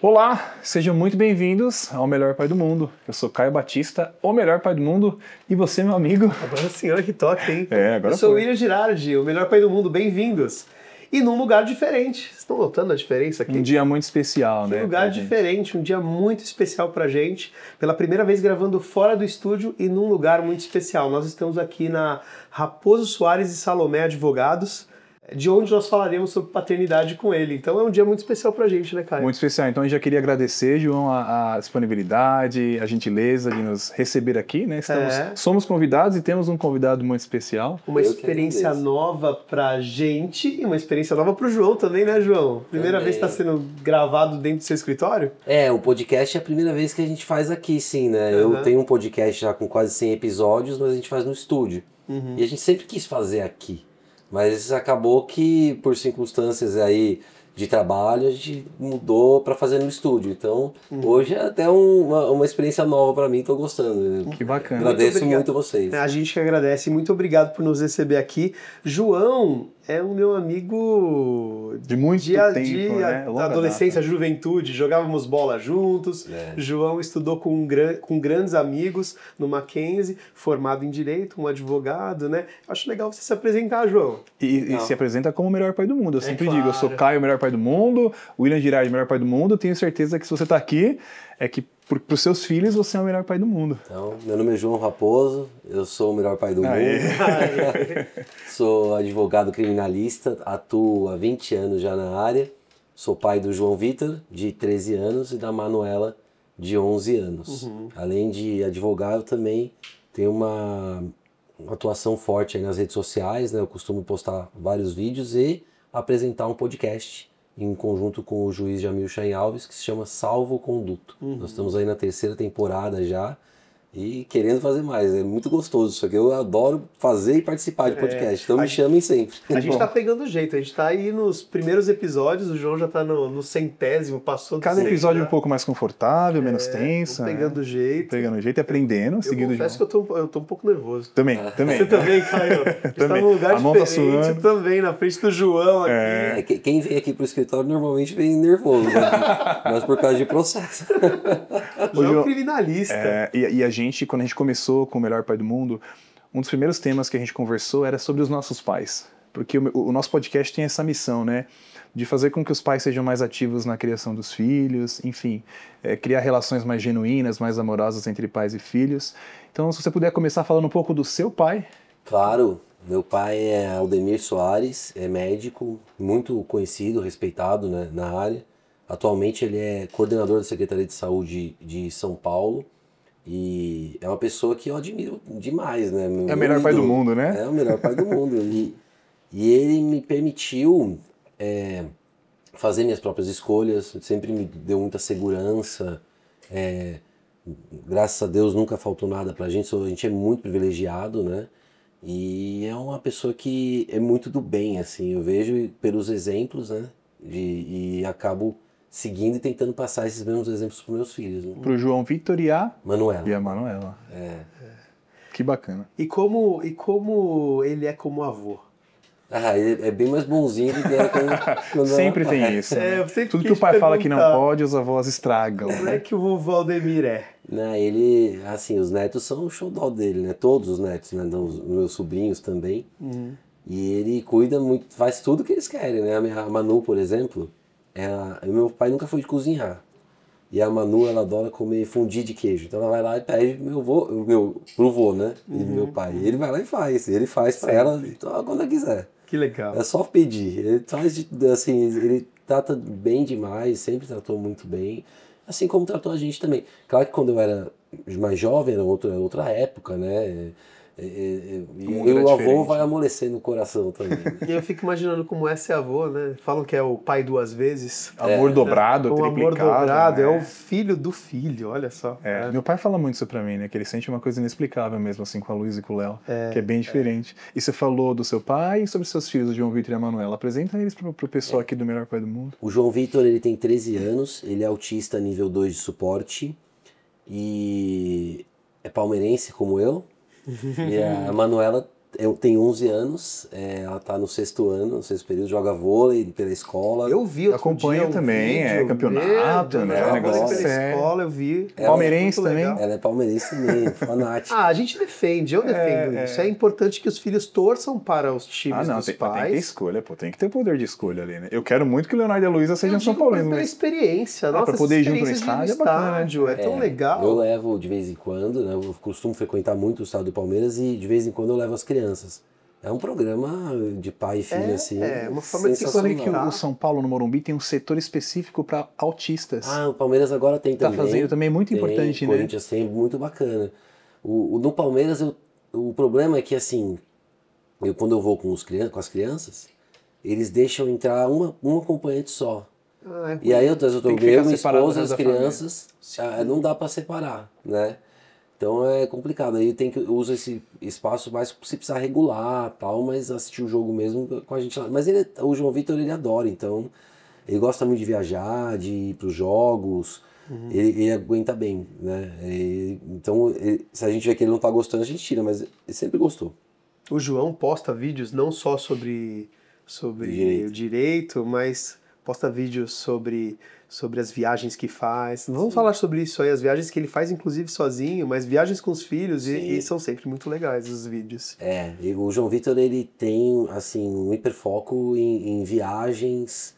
Olá, sejam muito bem-vindos ao Melhor Pai do Mundo. Eu sou Caio Batista, o melhor pai do mundo, e você, meu amigo? Agora sim, olha que toque, hein? Agora eu sou o foi. William Girardi, o melhor pai do mundo, bem-vindos. E num lugar diferente. Vocês estão notando a diferença aqui? Um dia muito especial, né? Um lugar diferente, um dia muito especial pra gente. Pela primeira vez gravando fora do estúdio e num lugar muito especial. Nós estamos aqui na Raposo Soares e Salomé Advogados, de onde nós falaremos sobre paternidade com ele. Então é um dia muito especial pra gente, né, Caio? Muito especial. Então a gente já queria agradecer, João, a disponibilidade, a gentileza de nos receber aqui, né? Somos convidados e temos um convidado muito especial. Uma experiência nova pra gente e uma experiência nova pro João também, né, João? Primeira vez que está sendo gravado dentro do seu escritório? O podcast é a primeira vez que a gente faz aqui, sim, né? Eu tenho um podcast já com quase 100 episódios, mas a gente faz no estúdio. E a gente sempre quis fazer aqui. Mas acabou que, por circunstâncias aí de trabalho, a gente mudou para fazer no estúdio. Então, hoje é até uma experiência nova para mim, tô gostando. Que bacana. Agradeço muito a vocês. A gente que agradece. Muito obrigado por nos receber aqui. João é o meu amigo de muito tempo, né? Da adolescência, juventude, jogávamos bola juntos. João estudou com grandes amigos no Mackenzie, formado em Direito, um advogado, né? Acho legal você se apresentar, João. E se apresenta como o melhor pai do mundo. Eu sempre digo, eu sou Caio, o melhor pai do mundo, William Girardi, o melhor pai do mundo. Tenho certeza que se você está aqui, é que para os seus filhos você é o melhor pai do mundo. Então, meu nome é João Raposo, eu sou o melhor pai do mundo. Sou advogado criminalista, atuo há 20 anos já na área. Sou pai do João Vitor, de 13 anos, e da Manuela, de 11 anos. Além de advogado, também tenho uma atuação forte aí nas redes sociais, né? Eu costumo postar vários vídeos e apresentar um podcast em conjunto com o juiz Jamil Chain Alves, que se chama Salvo Conduto. Nós estamos aí na 3ª temporada já e querendo fazer mais. É muito gostoso isso aqui. Eu adoro fazer e participar de podcast, então me chamem sempre. A gente tá pegando jeito, a gente tá aí nos primeiros episódios, o João já tá no 100º, passou do Cada 100, episódio um pouco mais confortável, menos tenso. Pegando jeito. Pegando jeito e aprendendo, seguindo de confesso que eu tô um pouco nervoso. Também. Você também, Caio? Você tá num lugar diferente também, na frente do João aqui. Quem vem aqui pro escritório normalmente vem nervoso, mas por causa de processo. O João é um criminalista. E a gente, quando a gente começou com o Melhor Pai do Mundo, um dos primeiros temas que a gente conversou era sobre os nossos pais. Porque o nosso podcast tem essa missão, né? De fazer com que os pais sejam mais ativos na criação dos filhos, enfim, criar relações mais genuínas, mais amorosas entre pais e filhos. Então, se você puder começar falando um pouco do seu pai. Claro, meu pai é Aldemir Soares, é médico, muito conhecido, respeitado, né, na área. Atualmente ele é coordenador da Secretaria de Saúde de São Paulo. E é uma pessoa que eu admiro demais, né? É o melhor pai do mundo, né? É o melhor pai do mundo. E ele me permitiu fazer minhas próprias escolhas, sempre me deu muita segurança. Graças a Deus nunca faltou nada pra gente, a gente é muito privilegiado, né? E é uma pessoa que é muito do bem, assim, eu vejo pelos exemplos, né? E acabo seguindo e tentando passar esses mesmos exemplos para os meus filhos. Né? Para o João Vitor e a Manuela. E a Manuela. Que bacana. E como ele é como avô? Ele é bem mais bonzinho do que era quando sempre tem isso. Né? Tudo que o pai fala que não pode, os avós estragam. Como é que o vovô Aldemir é? Ele, assim, os netos são o xodó dele, né? Todos os netos, né? Os meus sobrinhos também. E ele cuida muito, faz tudo que eles querem, né? A Manu, por exemplo, meu pai nunca foi de cozinhar. E a Manu, ela adora comer fondue de queijo. Então ela vai lá e pede pro vô, né? E meu pai. Ele vai lá e faz. Ele faz pra ela quando ela quiser. Que legal. É só pedir. Ele faz, assim, ele trata bem demais, sempre tratou muito bem. Assim como tratou a gente também. Claro que quando eu era mais jovem, era outra época, né? E o avô vai amolecer no coração também. E eu fico imaginando como é ser avô, né? Falam que é o pai 2 vezes. Amor dobrado, triplicado. Amor dobrado, né? É o filho do filho, olha só. Meu pai fala muito isso pra mim, né? Que ele sente uma coisa inexplicável mesmo, assim, com a Luísa e com o Léo. Que é bem diferente. E você falou do seu pai e sobre seus filhos, o João Vitor e a Manuela. Apresenta eles pro pessoal aqui do Melhor Pai do Mundo. O João Vitor, ele tem 13 anos, ele é autista nível 2 de suporte e é palmeirense como eu. E a Manuela tem 11 anos, ela tá no 6º ano, no 6º período, joga vôlei pela escola. Eu vi outro Acompanha dia um também, vídeo, campeonato, meu Deus, né? joga negócio vôlei pela sério. escola, eu vi. Palmeirense muito também. legal. Ela é palmeirense também, fanática. A gente defende, eu defendo isso. É importante que os filhos torçam para os times dos Tem que ter pais. escolha, pô. Tem que ter poder de escolha ali, né? Eu quero muito que o Leonardo e a Luísa sejam Eu São digo Paulinos, pela mas experiência, nossa, pra poder ir junto no experiência de estádio é bacana, estádio, é tão legal. Eu levo de vez em quando, né? Eu costumo frequentar muito o estádio do Palmeiras e de vez em quando eu levo as crianças. É um programa de pai e filho, assim. É uma forma de se eu falei que conectar. o São Paulo no Morumbi tem um setor específico para autistas. Ah, o Palmeiras agora tem Tá também. fazendo também, muito importante, o né? Corinthians tem, muito bacana. No Palmeiras, o problema é que, assim, quando eu vou com as crianças, eles deixam entrar uma acompanhante só. E aí eu tô Tem que ficar minha separado esposa, do as resto da crianças, não dá para separar, né? Então é complicado. Aí tem que usar esse espaço mais se precisar regular, tal, mas assistir o jogo mesmo com a gente lá. Mas o João Vitor, ele adora, então ele gosta muito de viajar, de ir para os jogos. Ele aguenta bem, né? Então se a gente vê que ele não tá gostando, a gente tira, mas ele sempre gostou. O João posta vídeos não só sobre o direito, mas posta vídeos sobre as viagens que faz. Vamos falar sobre isso aí, as viagens que ele faz, inclusive sozinho, mas viagens com os filhos, e são sempre muito legais os vídeos. E o João Vitor, ele tem, assim, um hiperfoco em viagens,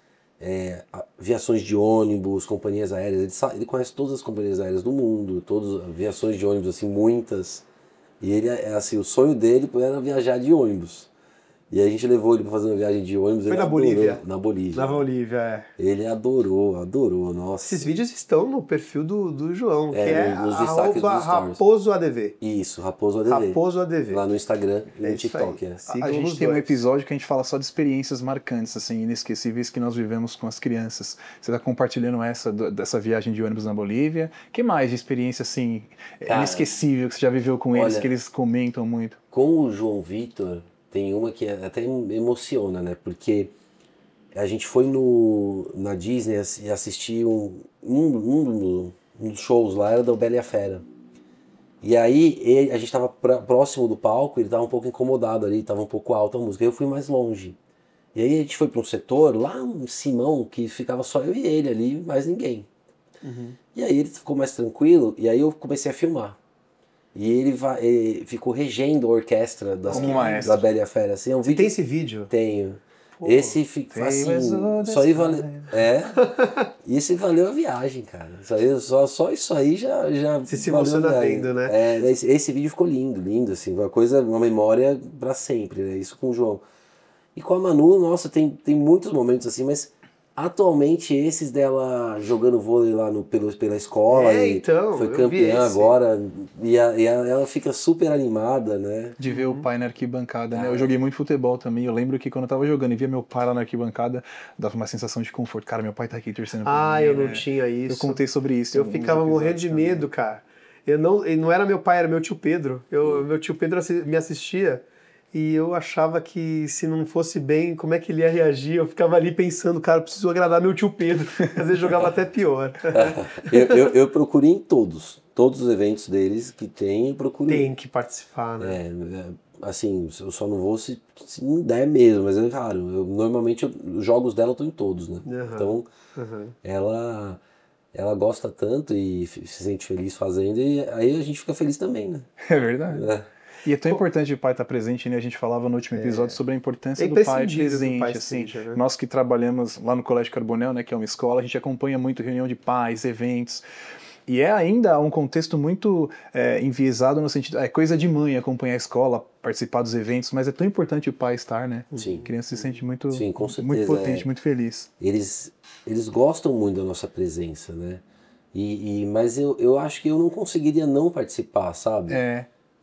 viações de ônibus, companhias aéreas. Ele conhece todas as companhias aéreas do mundo, todas as viações de ônibus, assim, muitas. E ele, assim, o sonho dele era viajar de ônibus. E a gente levou ele para fazer uma viagem de ônibus. Foi na Bolívia? Na Bolívia. Na Bolívia, Ele adorou, nossa. Esses vídeos estão no perfil do João, que é nos destaques dos stories. Raposo ADV. Isso, Raposo ADV. Raposo ADV. Lá no Instagram e no isso TikTok. aí. A gente tem um episódio que a gente fala só de experiências marcantes, assim, inesquecíveis que nós vivemos com as crianças. Você está compartilhando dessa viagem de ônibus na Bolívia. Que mais de experiência, assim, inesquecível que você já viveu com eles, que eles comentam muito? Com o João Vitor, tem uma que até emociona, né? Porque a gente foi na Disney e assistiu um dos shows lá, era da Bela e a Fera. E aí a gente estava próximo do palco, ele estava um pouco incomodado ali, estava um pouco alta a música. Eu fui mais longe. E aí a gente foi para um setor, lá em Simão, que ficava só eu e ele ali, mais ninguém. E aí ele ficou mais tranquilo, e aí eu comecei a filmar. E ele ficou regendo a orquestra da Bela e a Fera. Assim, Você tem esse vídeo? Tenho. Pô, esse fica assim, só aí valeu. E esse valeu a viagem, cara. Só isso aí já você se emociona vendo, né? Esse vídeo ficou lindo, assim, uma memória pra sempre, né? Isso com o João. E com a Manu, nossa, tem muitos momentos assim, mas atualmente esses dela jogando vôlei lá pela escola, então, foi campeã agora, e ela fica super animada, né? De ver o pai na arquibancada, né? Eu joguei muito futebol também, eu lembro que quando eu tava jogando e via meu pai lá na arquibancada, dava uma sensação de conforto. Cara, meu pai tá aqui torcendo por mim. Eu não tinha isso. Eu contei sobre isso. Eu ficava morrendo de medo, cara. Não era meu pai, era meu tio Pedro. Meu tio Pedro me assistia. E eu achava que se não fosse bem, como é que ele ia reagir? Eu ficava ali pensando, cara, eu preciso agradar meu tio Pedro. Às vezes jogava até pior. Eu procurei em todos os eventos deles que tem, eu procurei. Tem que participar, né? Assim, eu só não vou se não der mesmo, mas é raro. Normalmente os jogos dela estão em todos, né? Então, ela gosta tanto e se sente feliz fazendo, e aí a gente fica feliz também, né? É verdade. E é tão importante o pai estar presente, né? A gente falava no último episódio sobre a importância do pai presente. Assim, né? Nós que trabalhamos lá no Colégio Carbonel, né, que é uma escola, a gente acompanha muito reunião de pais, eventos. E é ainda um contexto muito enviesado no sentido... É coisa de mãe acompanhar a escola, participar dos eventos, mas é tão importante o pai estar, né? Sim. A criança se sente muito, Sim, com certeza, muito potente, muito feliz. Eles gostam muito da nossa presença, né? Mas eu acho que eu não conseguiria não participar, sabe?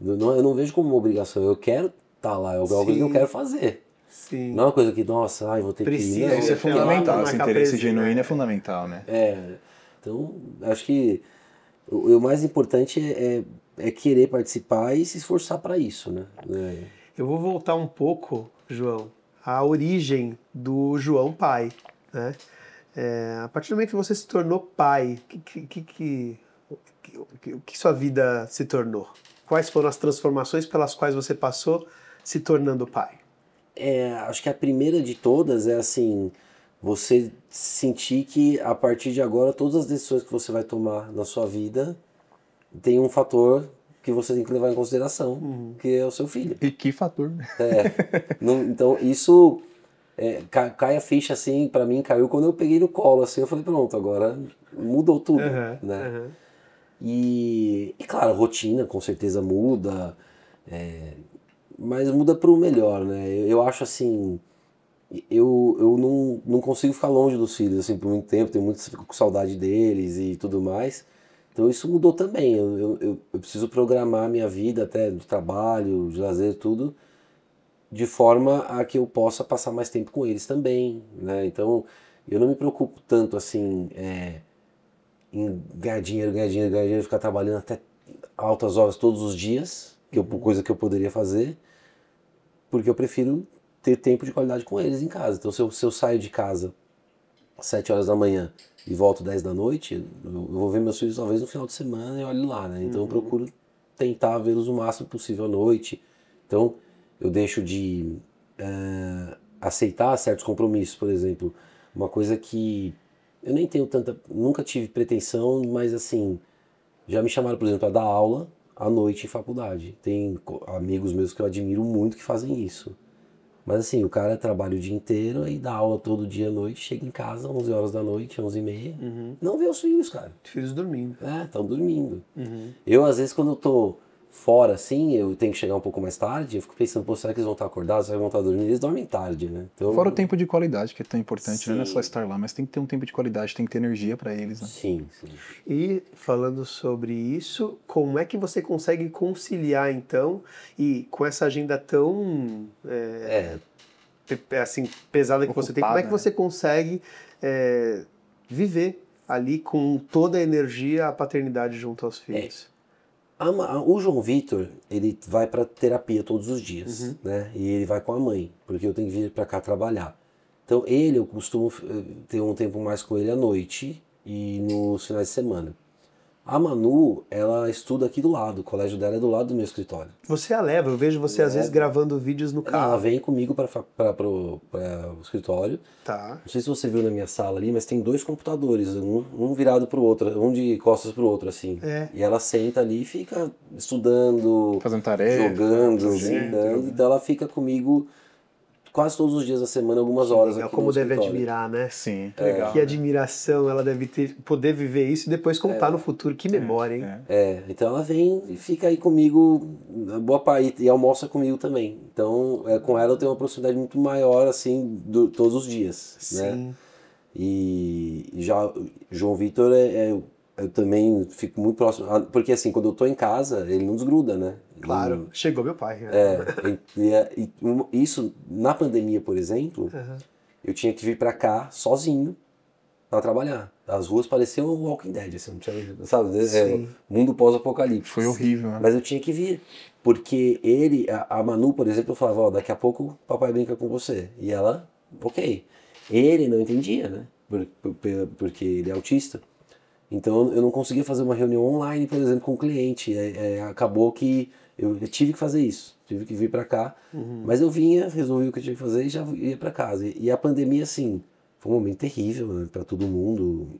Eu não vejo como uma obrigação. Eu quero estar lá, é algo que eu quero fazer. Sim. Não é uma coisa que, nossa, vou ter que ir. Isso é fundamental, esse interesse genuíno é fundamental, né? Então, acho que o mais importante é querer participar e se esforçar para isso, né? Eu vou voltar um pouco, João, à origem do João pai, né? A partir do momento que você se tornou pai, o que sua vida se tornou? Quais foram as transformações pelas quais você passou se tornando pai? Acho que a primeira de todas é assim, você sentir que a partir de agora todas as decisões que você vai tomar na sua vida tem um fator que você tem que levar em consideração, que é o seu filho. E que fator, né? Então isso cai a ficha assim, pra mim caiu quando eu peguei no colo, assim, eu falei, pronto, agora mudou tudo, né? E claro, a rotina com certeza muda, mas muda pro melhor, né? Eu acho assim, eu não consigo ficar longe dos filhos assim, por muito tempo, fico com saudade deles e tudo mais. Então isso mudou também, eu preciso programar a minha vida até de trabalho, de lazer, tudo, de forma a que eu possa passar mais tempo com eles também, né? Então eu não me preocupo tanto assim em ganhar dinheiro, ficar trabalhando até altas horas todos os dias, coisa que eu poderia fazer, porque eu prefiro ter tempo de qualidade com eles em casa. Então se eu saio de casa às 7 horas da manhã e volto 10 da noite, eu vou ver meus filhos talvez no final de semana e olho lá, né? Então eu procuro tentar vê-los o máximo possível à noite. Então eu deixo de aceitar certos compromissos, por exemplo. Uma coisa que eu nem tenho nunca tive pretensão, mas assim, já me chamaram, por exemplo, a dar aula à noite em faculdade. Tem amigos meus que eu admiro muito que fazem isso. Mas assim, o cara trabalha o dia inteiro e dá aula todo dia à noite, chega em casa 11 horas da noite, 11h30, não vê os filhos, cara. Os filhos dormindo. Estão dormindo. Eu, às vezes, quando eu tô fora, assim, eu tenho que chegar um pouco mais tarde, eu fico pensando, pô, será que eles vão estar acordados, será que vão estar dormindo? Eles dormem tarde, né? Então, Fora o tempo de qualidade, que é tão importante, né? Não é só sim, estar lá, mas tem que ter um tempo de qualidade, tem que ter energia para eles, né? sim. E falando sobre isso, como é que você consegue conciliar então, e com essa agenda tão assim, pesada que você tem, como é que você consegue viver ali com toda a energia a paternidade junto aos filhos? O João Vitor, ele vai pra terapia todos os dias, né? E ele vai com a mãe, porque eu tenho que vir pra cá trabalhar. Então eu costumo ter um tempo mais com ele à noite e nos finais de semana. A Manu, ela estuda aqui do lado, o colégio dela é do lado do meu escritório. Você a leva, eu vejo você às vezes gravando vídeos no carro. Ela vem comigo para o escritório. Tá. Não sei se você viu na minha sala ali, mas tem 2 computadores, um virado pro outro, um de costas pro outro, assim. E ela senta ali e fica estudando, Fazendo tarefa, jogando, brincando. Então ela fica comigo quase todos os dias da semana, algumas horas aqui Como no deve escritório. admirar, né? Sim. Legal. Que admiração ela deve ter, poder viver isso e depois contar no futuro. Que memória, hein? Então ela vem e fica aí comigo boa parte e almoça comigo também. Então com ela eu tenho uma proximidade muito maior assim todos os dias, né? E já João Vitor eu também fico muito próximo, porque assim, quando eu tô em casa, ele não desgruda, né? Claro, chegou meu pai. Isso, na pandemia, por exemplo, eu tinha que vir pra cá sozinho pra trabalhar. As ruas pareciam um Walking Dead, assim, não tinha, sabe? Mundo pós-apocalipse. Foi horrível, né? Mas eu tinha que vir, porque a Manu, por exemplo, eu falava, ó, daqui a pouco o papai brinca com você. E ela, ok. Ele não entendia, né? Porque ele é autista. Então eu não conseguia fazer uma reunião online, por exemplo, com o cliente. Acabou que eu tive que fazer isso. Tive que vir pra cá. Mas eu vinha, resolvi o que eu tinha que fazer e já ia pra casa. E a pandemia, assim, foi um momento terrível, né, pra todo mundo.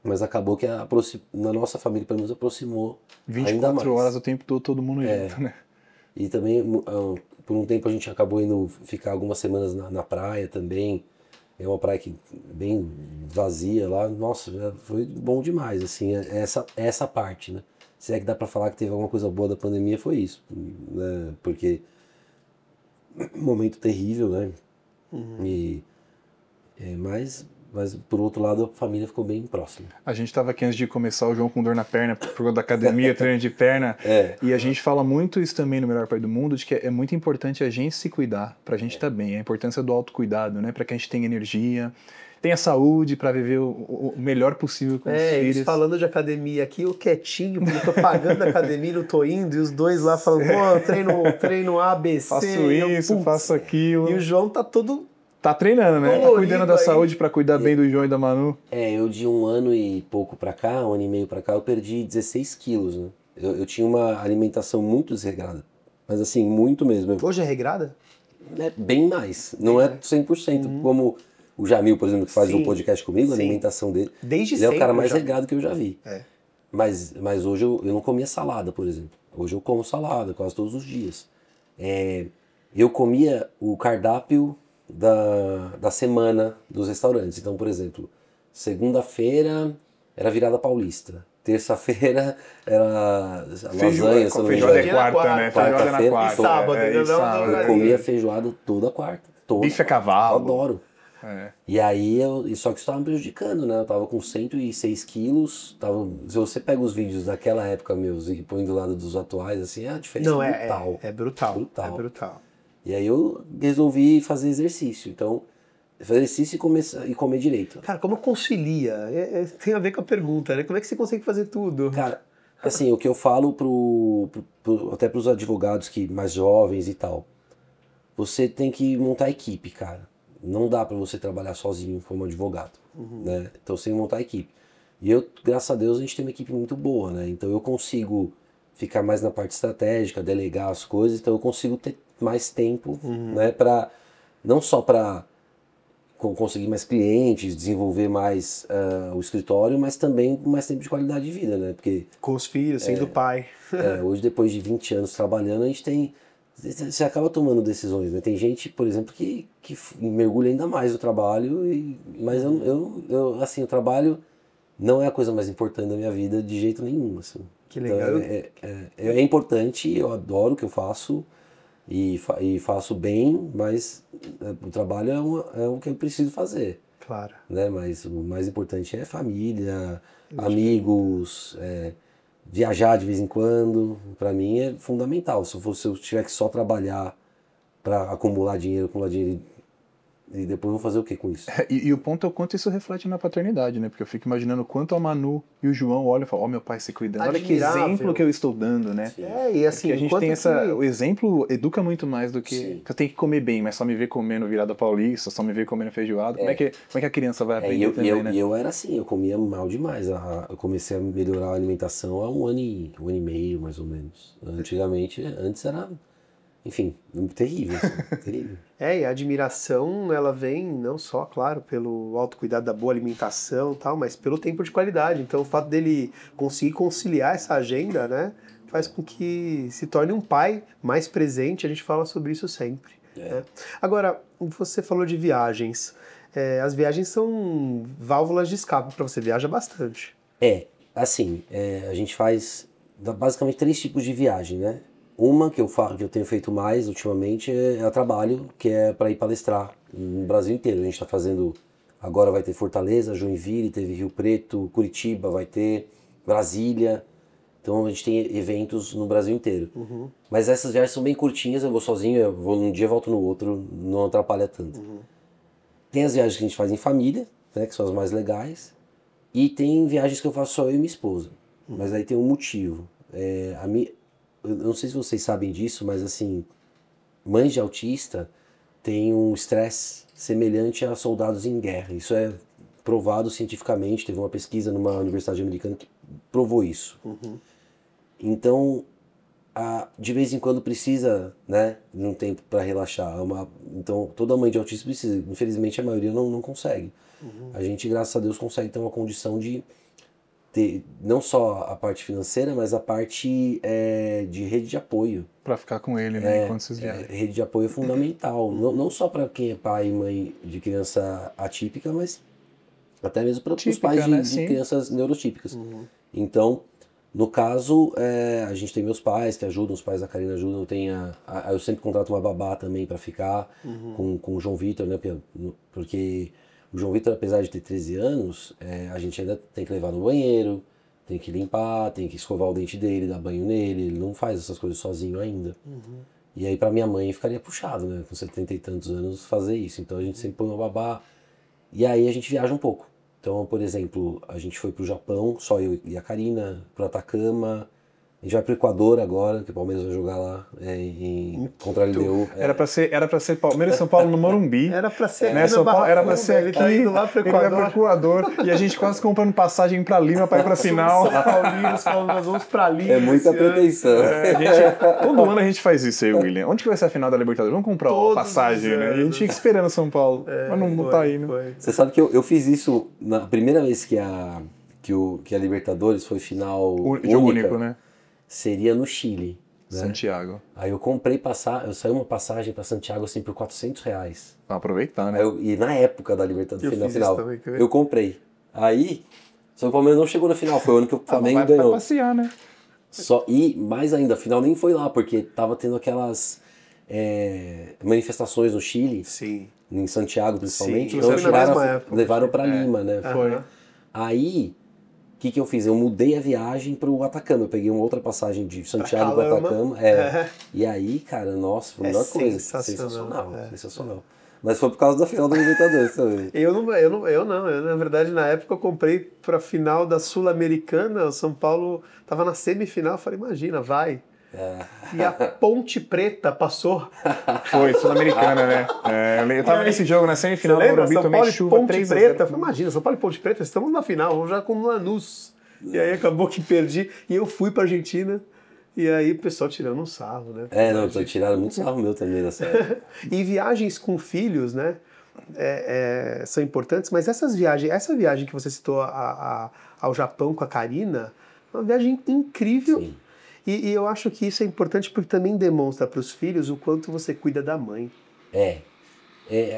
Mas acabou que na nossa família, pelo menos, aproximou ainda mais. 24 horas o tempo todo mundo junto, né? E também, por um tempo, a gente acabou indo ficar algumas semanas na praia também. É uma praia bem vazia lá. Nossa, foi bom demais, assim, essa parte, né? Se é que dá pra falar que teve alguma coisa boa da pandemia, foi isso, né? Porque um momento terrível, né? Mas por outro lado, a família ficou bem próxima. A gente estava aqui antes de começar, o João com dor na perna, por conta da academia, treino de perna. E a gente fala muito isso também no Melhor Pai do Mundo, de que é muito importante a gente se cuidar, pra gente estar bem. A importância do autocuidado, né? Pra que a gente tenha energia, tenha saúde, pra viver o melhor possível com os filhos. Eles falando de academia aqui, eu quietinho, porque eu tô pagando a academia e não tô indo, e os dois lá falando, pô, treino ABC. Faço isso, faço aquilo. E o João tá todo... Tá treinando, né? Tá cuidando da saúde pra cuidar bem do João e da Manu. Eu de 1 ano e pouco pra cá, 1 ano e meio pra cá, eu perdi 16 quilos, né? Eu tinha uma alimentação muito desregrada. Mas assim, muito mesmo. Hoje é regrada? É bem mais. Não é 100%. Como o Jamil, por exemplo, que faz um podcast comigo, a alimentação dele. Desde ele é o cara mais já. regrado que eu já vi. É. Mas hoje eu não comia salada, por exemplo. Hoje eu como salada quase todos os dias. Eu comia o cardápio da semana dos restaurantes. Então, por exemplo, segunda-feira era virada paulista. Terça-feira era lasanha. Feijoada é quarta, né? Feijoada na quarta. E sábado. Eu comia feijoada toda quarta. Bife a cavalo. Eu adoro. E aí, só que isso estava me prejudicando, né? Eu tava com 106 quilos. Se você pega os vídeos daquela época meus e põe do lado dos atuais, assim, a diferença é brutal. É brutal. E aí eu resolvi fazer exercício. Então, fazer exercício e comer direito. Cara, como concilia? Tem a ver com a pergunta, né? Como é que você consegue fazer tudo? Cara, assim, o que eu falo até pros advogados mais jovens e tal, você tem que montar equipe, cara. Não dá pra você trabalhar sozinho como advogado, né? Então você tem que montar equipe. E graças a Deus, a gente tem uma equipe muito boa, né? Então eu consigo ficar mais na parte estratégica, delegar as coisas, então eu consigo ter mais tempo, né? Não só para conseguir mais clientes, desenvolver mais o escritório, mas também com mais tempo de qualidade de vida, né? Porque com os filhos, sendo pai. Hoje, depois de 20 anos trabalhando, a gente tem... Você acaba tomando decisões, né? Tem gente, por exemplo, que mergulha ainda mais no trabalho, mas assim, o trabalho não é a coisa mais importante da minha vida de jeito nenhum, assim. Que legal. Então, é importante, eu adoro o que eu faço e faço bem, mas o trabalho é o que eu preciso fazer. Claro. Né? Mas o mais importante é família, amigos, viajar de vez em quando. Para mim é fundamental. Se eu tiver que só trabalhar para acumular dinheiro e depois vou fazer o que com isso? E o ponto é o quanto isso reflete na paternidade, né? Porque eu fico imaginando o quanto a Manu e o João olham e falam, meu pai se cuidando, olha que exemplo que eu estou dando, né? E assim, porque a gente tem o exemplo educa muito mais do que eu tenho que comer bem, mas só me ver comendo virada paulista, só me ver comendo feijoada. Como é que a criança vai aprender também, né? E eu era assim, eu comia mal demais. Eu comecei a melhorar a alimentação há um ano e meio, mais ou menos. Antes era... Enfim, terrível, assim, terrível. E a admiração, ela vem não só, claro, pelo autocuidado da boa alimentação e tal, mas pelo tempo de qualidade. Então, o fato dele conseguir conciliar essa agenda, né, faz com que se torne um pai mais presente. A gente fala sobre isso sempre. Né? Agora, você falou de viagens. As viagens são válvulas de escape para você, viaja bastante. A gente faz basicamente 3 tipos de viagem, né? Uma que eu tenho feito mais ultimamente é a trabalho, que é para ir palestrar no Brasil inteiro. A gente está fazendo, agora vai ter Fortaleza, Joinville, teve Rio Preto, Curitiba, vai ter Brasília. Então a gente tem eventos no Brasil inteiro. Mas essas viagens são bem curtinhas, eu vou sozinho, eu vou num dia e volto no outro, não atrapalha tanto. Tem as viagens que a gente faz em família, né, que são as mais legais. E tem viagens que eu faço só eu e minha esposa. Mas aí tem um motivo. Eu não sei se vocês sabem disso, mas assim, mães de autista têm um estresse semelhante a soldados em guerra. Isso é provado cientificamente, teve uma pesquisa numa universidade americana que provou isso. Então, de vez em quando precisa, né, de um tempo para relaxar. Então, toda mãe de autista precisa. Infelizmente, a maioria não consegue. A gente, graças a Deus, consegue ter uma condição de ter não só a parte financeira, mas a parte de rede de apoio. Para ficar com ele, né? Enquanto vocês viajam. Rede de apoio é fundamental. Não só para quem é pai e mãe de criança atípica, mas até mesmo para os pais de crianças neurotípicas. Então, no caso, a gente tem meus pais que ajudam, os pais da Karina ajudam. Eu sempre contrato uma babá também para ficar com o João Vitor, né? Porque o João Vitor, apesar de ter 13 anos, a gente ainda tem que levar no banheiro, tem que limpar, tem que escovar o dente dele, dar banho nele. Ele não faz essas coisas sozinho ainda. E aí pra minha mãe ficaria puxado, né? Com 70 e tantos anos fazer isso. Então a gente sempre põe uma babá. E aí a gente viaja um pouco. Então, por exemplo, a gente foi pro Japão, só eu e a Karina, pro Atacama, A gente vai pro Equador agora, que o Palmeiras vai jogar lá contra a LDU. Era pra ser Palmeiras e São Paulo no Morumbi. Era pra ser né? São Paulo, era pra ser aqui, ele tá indo lá pro Equador. Ele vai pro Equador. E a gente quase comprando passagem pra Lima pra ir pra final. São Paulinos falando, nós vamos pra Lima. É muita pretensão. Todo ano a gente faz isso aí, William. Onde que vai ser a final da Libertadores? Vamos comprar a passagem, né? E a gente fica esperando São Paulo. Mas não tá aí, né? Você sabe que eu fiz isso na primeira vez que a Libertadores foi final único, né? Seria no Chile. Né? Santiago. Aí eu comprei eu saí uma passagem pra Santiago assim por R$400. Pra aproveitar, né? E na época da Libertadores final, também, eu comprei. Aí, só que o Palmeiras não chegou na final, foi o ano que o Flamengo ganhou. Vai passear, né? E mais ainda, a final nem foi lá, porque tava tendo aquelas manifestações no Chile. Sim. Em Santiago principalmente. Sim, então levaram pra Lima, né? Foi. Aí, o que eu fiz? Eu mudei a viagem pro Atacama. Eu peguei uma outra passagem de Santiago pro Atacama. E aí, cara, nossa, foi a melhor coisa. Sensacional. Mas foi por causa da final da Libertadores também. Eu não. Na verdade, na época eu comprei pra final da Sul-Americana. O São Paulo tava na semifinal. Eu falei, imagina, vai. E a Ponte Preta passou. Foi, Sul-Americana, né? Eu tava nesse jogo na semifinal do Morumbi, São tomei Paulo chuva, Ponte 3 Preta. Imagina, São Paulo e Ponte Preta, estamos na final, vamos já com o Lanús. E aí acabou que perdi. E eu fui pra Argentina. E aí o pessoal tirando um sarro, né? Tiraram muito sarro meu também nessa época. E viagens com filhos, né? São importantes, mas essa viagem que você citou ao Japão com a Karina, uma viagem incrível. Sim. E eu acho que isso é importante porque também demonstra para os filhos o quanto você cuida da mãe.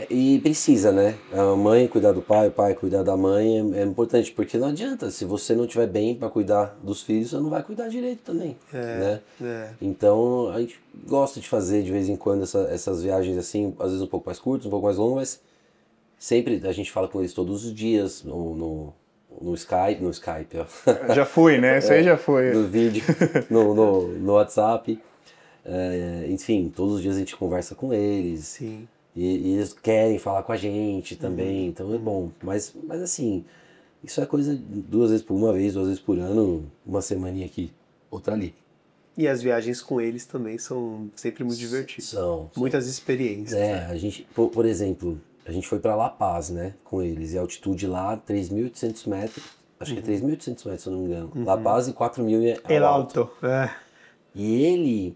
E precisa, né? A mãe cuidar do pai, o pai cuidar da mãe é importante, porque não adianta, se você não estiver bem para cuidar dos filhos, você não vai cuidar direito também, né? Então a gente gosta de fazer de vez em quando essas viagens assim, às vezes um pouco mais curtas, um pouco mais longas, mas sempre a gente fala com eles todos os dias no Skype, ó. Já foi, né? Isso aí já foi. No vídeo, no WhatsApp. Enfim, todos os dias a gente conversa com eles. Sim. E eles querem falar com a gente também, então é bom. Mas assim, isso é coisa 2 vezes por ano, uma semaninha aqui, outra ali. E as viagens com eles também são sempre muito divertidas. São. Muitas experiências. A gente, por exemplo, a gente foi para La Paz, né, com eles, e a altitude lá, 3.800 metros, acho que é 3.800 metros, se eu não me engano. La Paz e 4.000 El Alto. E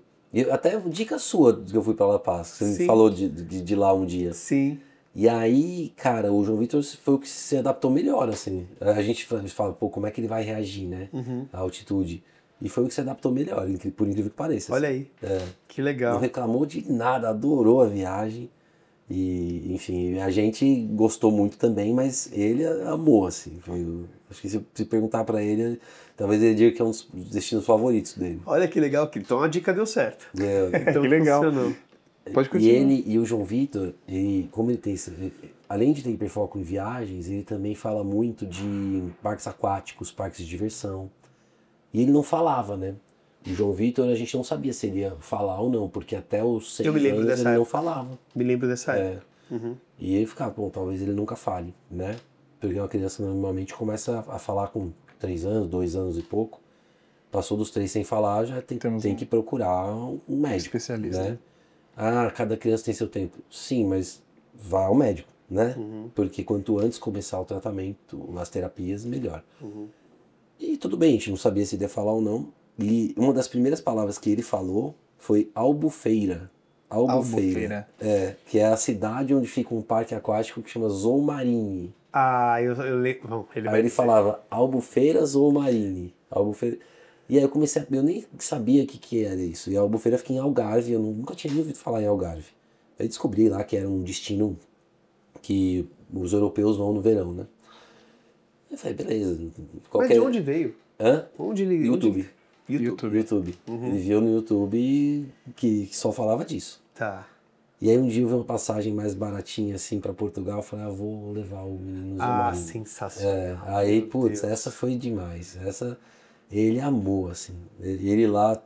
até dica sua que eu fui pra La Paz, você me falou de lá um dia. Sim. E aí, cara, o João Vitor foi o que se adaptou melhor, assim. A gente fala, pô, como é que ele vai reagir, né, à altitude. E foi o que se adaptou melhor, por incrível que pareça. Olha assim. aí, que legal. Não reclamou de nada, adorou a viagem. E, enfim, a gente gostou muito também, mas ele amou, assim. Acho que se perguntar pra ele, talvez ele diga que é um dos destinos favoritos dele. Olha que legal, então a dica deu certo. Então que legal. Funcionou. Pode continuar. E o João Vitor, como ele tem, além de ter hiperfoco em viagens, ele também fala muito de parques aquáticos, parques de diversão. E ele não falava, né? O João Vitor, a gente não sabia se ele ia falar ou não, porque até os 6 anos ele não falava. Me lembro dessa época. E ele ficava, bom, talvez ele nunca fale, né? Porque uma criança normalmente começa a falar com 3 anos, 2 anos e pouco. Passou dos 3 sem falar, já tem que procurar um médico. Especialista. Né? Cada criança tem seu tempo. Sim, mas vá ao médico, né? Porque quanto antes começar o tratamento, as terapias, melhor. E tudo bem, a gente não sabia se ele ia falar ou não. E uma das primeiras palavras que ele falou foi Albufeira. Albufeira. Que é a cidade onde fica um parque aquático que chama Zoomarine. Eu lembro. Bom, aí ele falava Albufeira Zoomarine. Albufeira. E aí eu eu nem sabia o que era isso. E a Albufeira fica em Algarve, eu nunca tinha ouvido falar em Algarve. Aí descobri lá que era um destino que os europeus vão no verão, né? Eu falei, beleza. Mas de onde veio? Onde ele... YouTube. YouTube. Ele viu no YouTube que só falava disso. Tá. E aí um dia eu vi uma passagem mais baratinha assim pra Portugal, eu falei, vou levar o menino Zoomarine. Sensacional. Aí, putz, essa foi demais. Essa ele amou, assim. Ele lá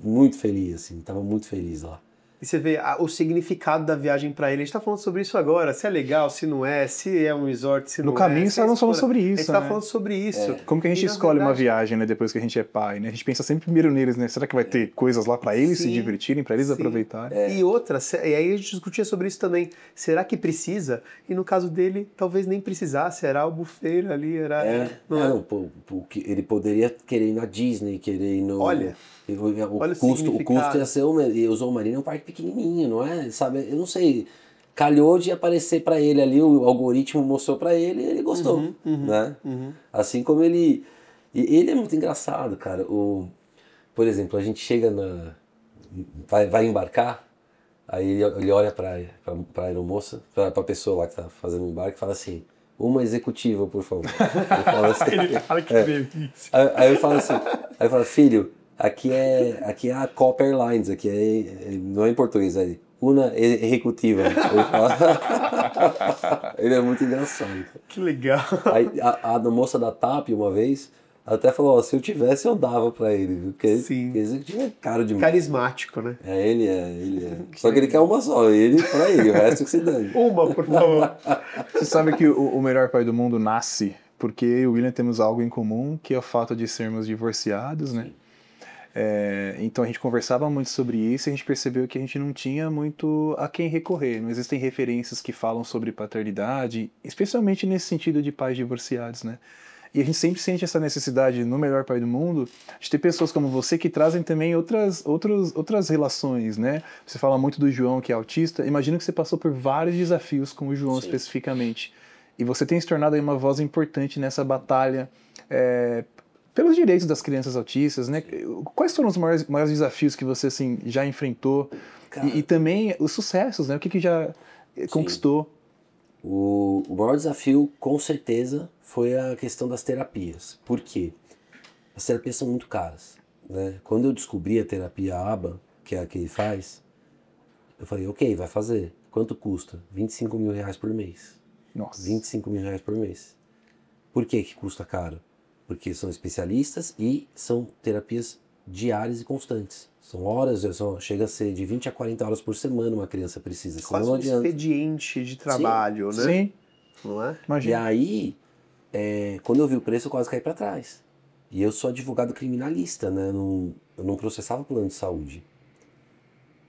muito feliz, assim, tava muito feliz lá. E você vê o significado da viagem para ele. A gente tá falando sobre isso agora, se é legal, se não é, se é um resort, se não é. No caminho estávamos falando sobre isso, A gente tá falando sobre isso. Como que a gente escolhe uma viagem, né, depois que a gente é pai, né? A gente pensa sempre primeiro neles, né? Será que vai ter coisas lá para eles se divertirem, para eles aproveitarem? E outra, e aí a gente discutia sobre isso também. Será que precisa? E no caso dele, talvez nem precisasse. Era o buffet ali, era... Ele poderia querer ir na Disney, querer ir no... Olha o custo ia ser e o Zoo Marino é um parque pequenininho, não é? Sabe, eu não sei, calhou de aparecer para ele ali, o algoritmo mostrou para ele e ele gostou, né? Assim como ele é muito engraçado, cara. Por exemplo, a gente chega vai embarcar, aí ele olha para a aeromoça, para a pessoa lá que tá fazendo o embarque e fala assim: uma executiva, por favor. Ele fala assim, ele fala que delícia. Aí eu falo assim, filho, aqui é a Copa Airlines, aqui não é em português, aí. Una executiva. Ele é muito engraçado. Que legal. Aí a moça da TAP, uma vez, ela até falou, se eu tivesse, eu dava pra ele, viu? Porque executivo é caro demais. Carismático, né? Ele é. Só que ele quer uma só, pra ele, o resto que se dane. Uma, por favor. Você sabe que o melhor pai do mundo nasce porque eu e o William temos algo em comum, que é o fato de sermos divorciados, né? Então a gente conversava muito sobre isso e a gente percebeu que a gente não tinha muito a quem recorrer. Não existem referências que falam sobre paternidade, especialmente nesse sentido de pais divorciados, né? E a gente sempre sente essa necessidade, no melhor pai do mundo, de ter pessoas como você que trazem também outras relações, né? Você fala muito do João, que é autista. Imagino que você passou por vários desafios com o João especificamente. E você tem se tornado aí uma voz importante nessa batalha pelos direitos das crianças autistas, né? Quais foram os maiores desafios que você assim, já enfrentou? E também os sucessos, né? O que já conquistou? O maior desafio, com certeza, foi a questão das terapias. Por quê? As terapias são muito caras, né? Quando eu descobri a terapia ABA, que é a que ele faz, eu falei, ok, vai fazer. Quanto custa? R$25 mil por mês. Nossa. R$25 mil por mês. Por que custa caro? Porque são especialistas e são terapias diárias e constantes. São horas, chega a ser de 20 a 40 horas por semana uma criança precisa. Quase um expediente de trabalho, né? Sim. Não é? Imagina. E aí, quando eu vi o preço, eu quase caí para trás. E eu sou advogado criminalista, né? Eu não processava plano de saúde.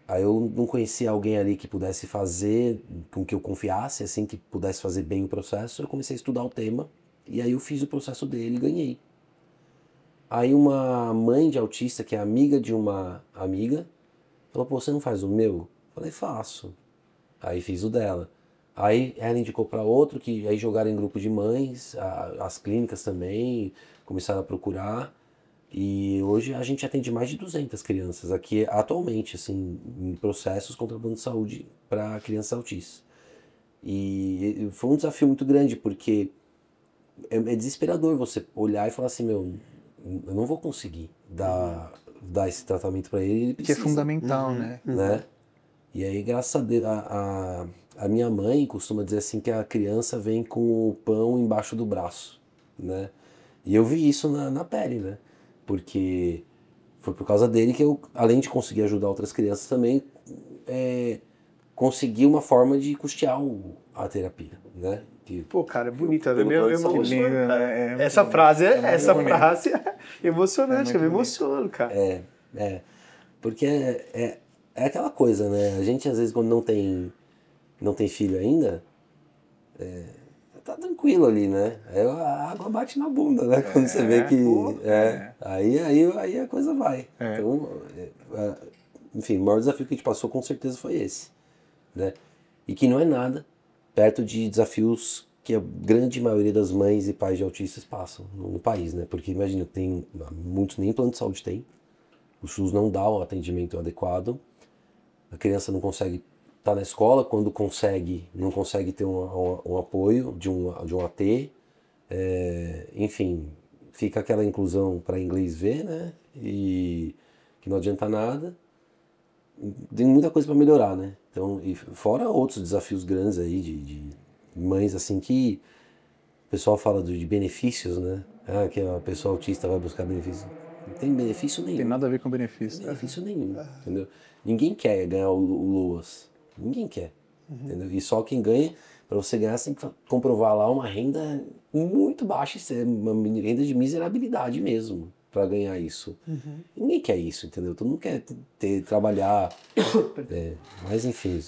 Aí eu não conhecia alguém ali que pudesse fazer, com que eu confiasse, assim, que pudesse fazer bem o processo. Eu comecei a estudar o tema. E aí eu fiz o processo dele e ganhei. Aí uma mãe de autista, que é amiga de uma amiga, falou, pô, você não faz o meu? Eu falei, faço. Aí fiz o dela. Aí ela indicou para outro, que aí jogaram em grupo de mães, as clínicas também, começaram a procurar. E hoje a gente atende mais de 200 crianças aqui, atualmente, assim, em processos contra plano de saúde para crianças autistas. E foi um desafio muito grande, porque é desesperador você olhar e falar assim, meu, eu não vou conseguir dar esse tratamento para ele. Que é fundamental, né? E aí, graças a Deus, a minha mãe costuma dizer assim que a criança vem com o pão embaixo do braço, né? E eu vi isso na pele, né? Porque foi por causa dele que eu, além de conseguir ajudar outras crianças também, consegui uma forma de custear a terapia, né? Pô, cara, é bonita, né? Eu emocionante. Essa frase é emocionante, eu me emociono, cara. Porque é aquela coisa, né? A gente, às vezes, quando não tem filho ainda, tá tranquilo ali, né? A água bate na bunda, né? Quando você vê que... Aí a coisa vai. Então, enfim, o maior desafio que a gente passou, com certeza, foi esse, né? E que não é nada perto de desafios que a grande maioria das mães e pais de autistas passam no país, né? Porque, imagina, muitos nem plano de saúde tem, o SUS não dá o atendimento adequado, a criança não consegue estar na escola, quando consegue, não consegue ter um apoio de um AT, enfim, fica aquela inclusão para inglês ver, né? E que não adianta nada. Tem muita coisa para melhorar, né? Então, e fora outros desafios grandes aí de mães assim que o pessoal fala de benefícios, né? Que a pessoa autista vai buscar benefícios. tem benefício nenhum. Tem nada a ver com Não benefício. tem benefício nenhum, entendeu? Ninguém quer ganhar o Luas. Ninguém quer. Entendeu? E só quem ganha, para você ganhar, você tem que comprovar lá uma renda muito baixa, uma renda de miserabilidade mesmo, para ganhar isso. Ninguém quer isso, entendeu? Todo mundo quer trabalhar. Mas enfim,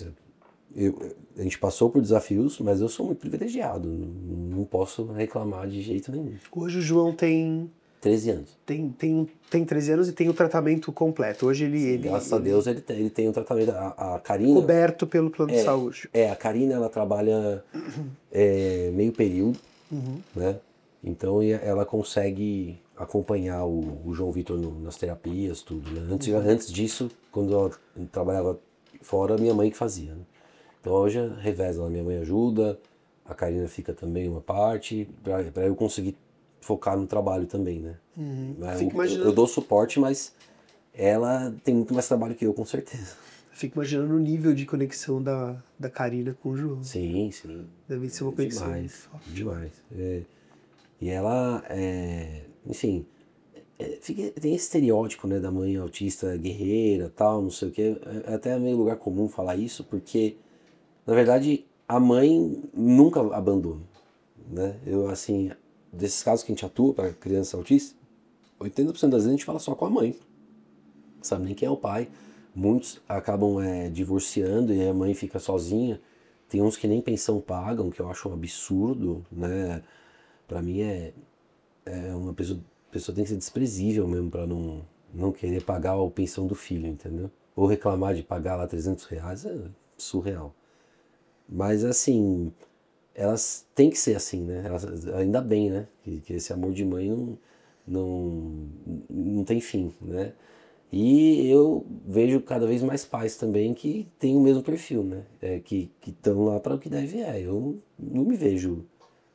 a gente passou por desafios, mas eu sou muito privilegiado. Não posso reclamar de jeito nenhum. Hoje o João tem 13 anos. tem 13 anos e tem o tratamento completo. Hoje ele Graças a Deus ele tem um tratamento. A Karina... coberto pelo plano de saúde. A Karina, ela trabalha meio período, né? Então ela consegue acompanhar o João Vitor nas terapias, tudo, né? Antes disso, quando eu trabalhava fora, minha mãe que fazia, né? Então hoje reveza, minha mãe ajuda, a Karina fica também uma parte, para eu conseguir focar no trabalho também, né? Eu dou suporte, mas ela tem muito mais trabalho que eu, com certeza. Fico imaginando o nível de conexão da Karina com o João. Sim. Deve ser uma conexão Demais. E ela, enfim, tem esse estereótipo, né, da mãe autista guerreira, tal, não sei o quê. É até meio lugar comum falar isso, porque, na verdade, a mãe nunca abandona, né? Assim, desses casos que a gente atua para criança autista, 80% das vezes a gente fala só com a mãe. Não sabe nem quem é o pai. Muitos acabam divorciando e a mãe fica sozinha. Tem uns que nem pensão pagam, que eu acho um absurdo, né? Pra mim uma pessoa tem que ser desprezível mesmo pra não querer pagar a pensão do filho, entendeu? Ou reclamar de pagar lá R$300 é surreal. Mas assim, elas têm que ser assim, né? Ainda bem, né? Que esse amor de mãe não tem fim, né? E eu vejo cada vez mais pais também que têm o mesmo perfil, né? Que estão lá para o que deve Eu não me vejo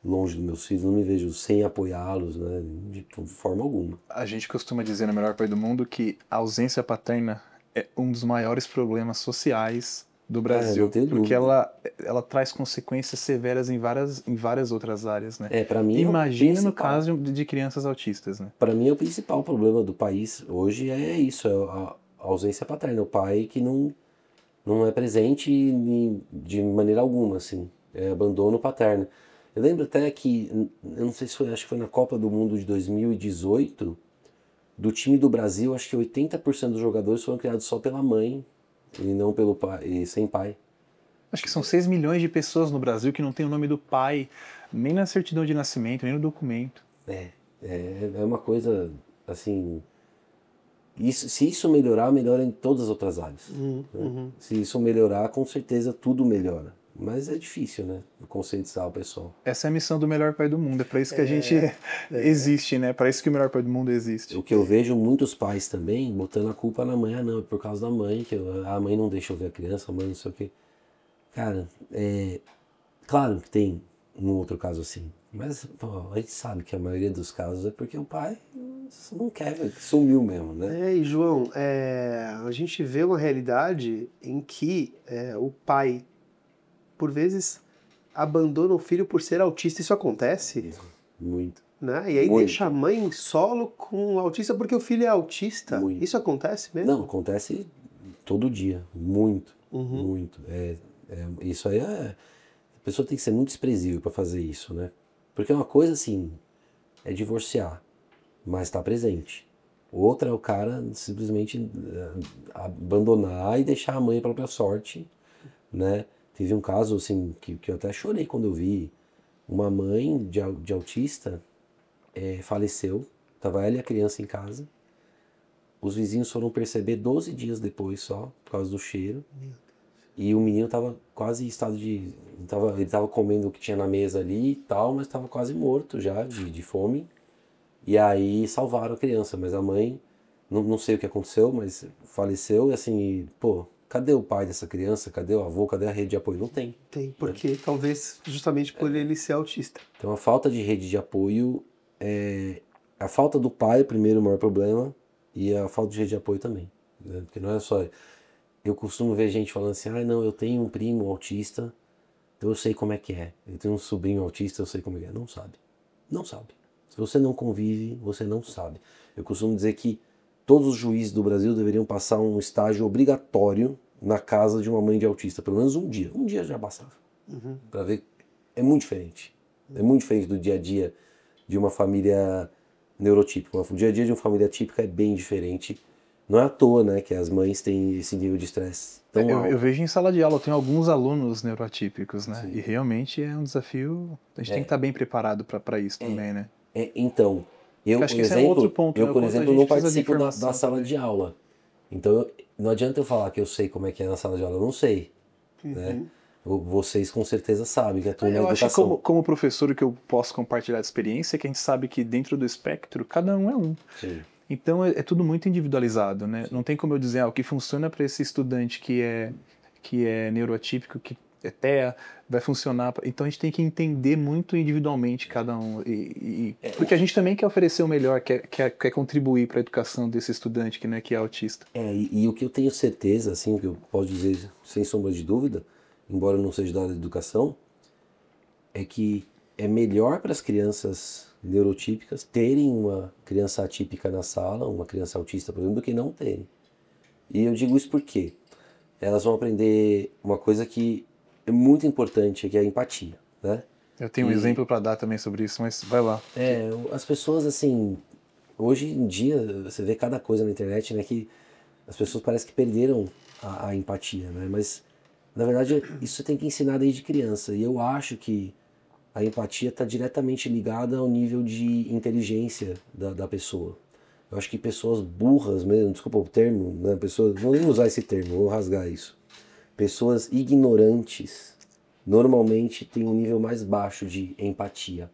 longe dos meus filhos, não me vejo sem apoiá-los, né? De forma alguma. A gente costuma dizer no Melhor Pai do Mundo que a ausência paterna é um dos maiores problemas sociais do Brasil, não tenho porque dúvida. ela traz consequências severas em várias outras áreas, né? Para mim Imagina no caso de crianças autistas, né? Para mim, o principal problema do país hoje é isso, a ausência paterna. O pai que não é presente de maneira alguma, assim. É abandono paterno. Eu lembro até que, eu não sei se foi, acho que foi na Copa do Mundo de 2018, do time do Brasil, acho que 80% dos jogadores foram criados só pela mãe e não pelo pai, e sem pai. Acho que são 6 milhões de pessoas no Brasil que não tem o nome do pai, nem na certidão de nascimento, nem no documento. É uma coisa, assim... se isso melhorar, melhora em todas as outras áreas. Né? Se isso melhorar, com certeza tudo melhora. Mas é difícil, né? Conscientizar o pessoal. Essa é a missão do Melhor Pai do Mundo. É para isso que a gente existe, né? Para isso que o Melhor Pai do Mundo existe. O que eu vejo muitos pais também botando a culpa na mãe. Não, é por causa da mãe, que a mãe não deixa eu ver a criança, a mãe não sei o quê. Cara, claro que tem um outro caso assim. Mas pô, a gente sabe que a maioria dos casos é porque o pai não quer, sumiu mesmo, né? E João, a gente vê uma realidade em que o pai, por vezes, abandona o filho por ser autista. Isso acontece? Muito. Né? E aí Muito. deixa a mãe solo com o autista porque o filho é autista. Muito. Isso acontece mesmo? Não, acontece todo dia. Muito. Muito. Isso aí a pessoa tem que ser muito desprezível para fazer isso, né? Porque uma coisa assim é divorciar, mas está presente. Outra é o cara simplesmente abandonar e deixar a mãe à própria sorte, né? Teve um caso assim que eu até chorei quando eu vi. Uma mãe de autista faleceu, estava ela e a criança em casa. Os vizinhos foram perceber 12 dias depois só, por causa do cheiro. E o menino estava quase em estado de... Ele estava comendo o que tinha na mesa ali e tal, mas estava quase morto já, de fome. E aí salvaram a criança, mas a mãe, não sei o que aconteceu, mas faleceu e assim, pô, cadê o pai dessa criança? Cadê o avô? Cadê a rede de apoio? Não tem. Tem, porque talvez justamente por ele ser autista. Então a falta de rede de apoio a falta do pai, primeiro, o maior problema, e a falta de rede de apoio também. Né? Porque não é só... Eu costumo ver gente falando assim, não, eu tenho um primo autista, então eu sei como é que é. Eu tenho um sobrinho autista, eu sei como é que é. Não sabe. Não sabe. Se você não convive, você não sabe. Eu costumo dizer que todos os juízes do Brasil deveriam passar um estágio obrigatório na casa de uma mãe de autista, pelo menos um dia. Um dia já bastava. Para ver, é muito diferente. É muito diferente do dia a dia de uma família neurotípica. O dia a dia de uma família típica é bem diferente. Não é à toa, né, que as mães têm esse nível de estresse tão alto. Eu vejo em sala de aula, eu tenho alguns alunos neuroatípicos, né? Sim. E realmente é um desafio, a gente tem que estar bem preparado para isso também, né? Então, eu, acho por que esse é um outro ponto, né? por O quanto a exemplo, gente não precisa de participo da informação sala também. de aula. Então, não adianta eu falar que eu sei como é que é na sala de aula, eu não sei. Né? Vocês com certeza sabem que atuam na Eu educação. acho que como professor o que eu posso compartilhar de experiência é que a gente sabe que dentro do espectro cada um é um. Sim. Então é tudo muito individualizado, né? Não tem como eu dizer o que funciona para esse estudante que é neuroatípico, que é TEA, vai funcionar. Então a gente tem que entender muito individualmente cada um. Porque a gente também quer oferecer o melhor, quer contribuir para a educação desse estudante que é autista. E o que eu tenho certeza, assim, o que eu posso dizer sem sombra de dúvida, embora eu não seja da área de educação, é que é melhor para as crianças neurotípicas terem uma criança atípica na sala, uma criança autista, por exemplo, do que não terem. E eu digo isso porque elas vão aprender uma coisa que é muito importante, que é a empatia, né? Eu tenho um exemplo para dar também sobre isso, mas vai lá. As pessoas, assim, hoje em dia, você vê cada coisa na internet, né, que as pessoas parecem que perderam a empatia, né? Mas, na verdade, isso você tem que ensinar desde criança. E eu acho que a empatia está diretamente ligada ao nível de inteligência da pessoa. Eu acho que pessoas burras mesmo, desculpa o termo, né? Pessoas, vou nem usar esse termo, vou rasgar isso. Pessoas ignorantes normalmente têm um nível mais baixo de empatia.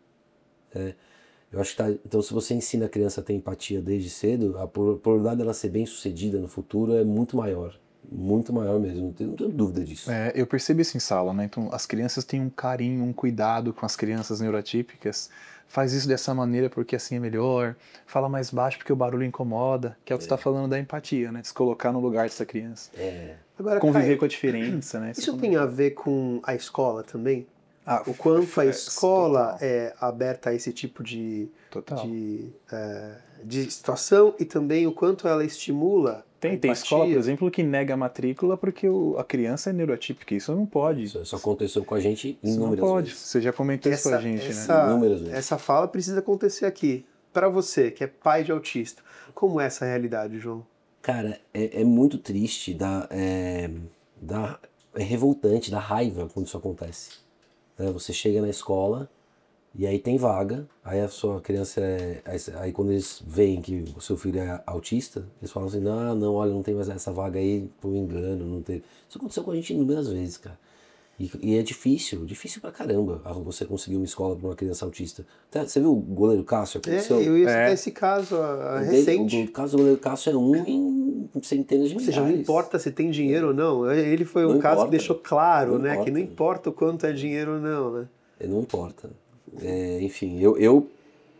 Né? Eu acho que então, se você ensina a criança a ter empatia desde cedo, a probabilidade dela ser bem sucedida no futuro é muito maior. Muito maior mesmo, não tenho dúvida disso. Eu percebo isso em sala, né? Então as crianças têm um carinho, um cuidado com as crianças neuroatípicas. Faz isso dessa maneira porque assim é melhor. Fala mais baixo porque o barulho incomoda. Que é o que você está falando da empatia, né? De se colocar no lugar dessa criança. Agora, Conviver Caio, com a diferença, né? isso tem a ver com a escola também? O quanto a total. escola é aberta a esse tipo de situação e também o quanto ela estimula Tem escola, por exemplo, que nega a matrícula porque a criança é neuroatípica. Isso não pode. Isso aconteceu com a gente Isso não inúmeras pode. vezes. Você já comentou isso com a gente, né? Inúmeras vezes. Essa fala precisa acontecer aqui. Para você, que é pai de autista, como é essa realidade, João? Cara, é muito triste, é revoltante, dá raiva quando isso acontece. Né? Você chega na escola e aí tem vaga, aí a sua criança aí quando eles veem que o seu filho é autista, eles falam assim, não, olha, não tem mais essa vaga aí por um engano, não teve. Isso aconteceu com a gente inúmeras vezes, cara. E é difícil pra caramba você conseguir uma escola para uma criança autista. Você viu o goleiro Cássio? Aconteceu? Eu ia citar esse caso recente. O caso do goleiro Cássio é um em centenas de milhares. Ou seja, não importa se tem dinheiro ou não. Ele foi um caso que deixou claro, né? Que não importa o quanto é dinheiro ou não, né? Não importa. Enfim,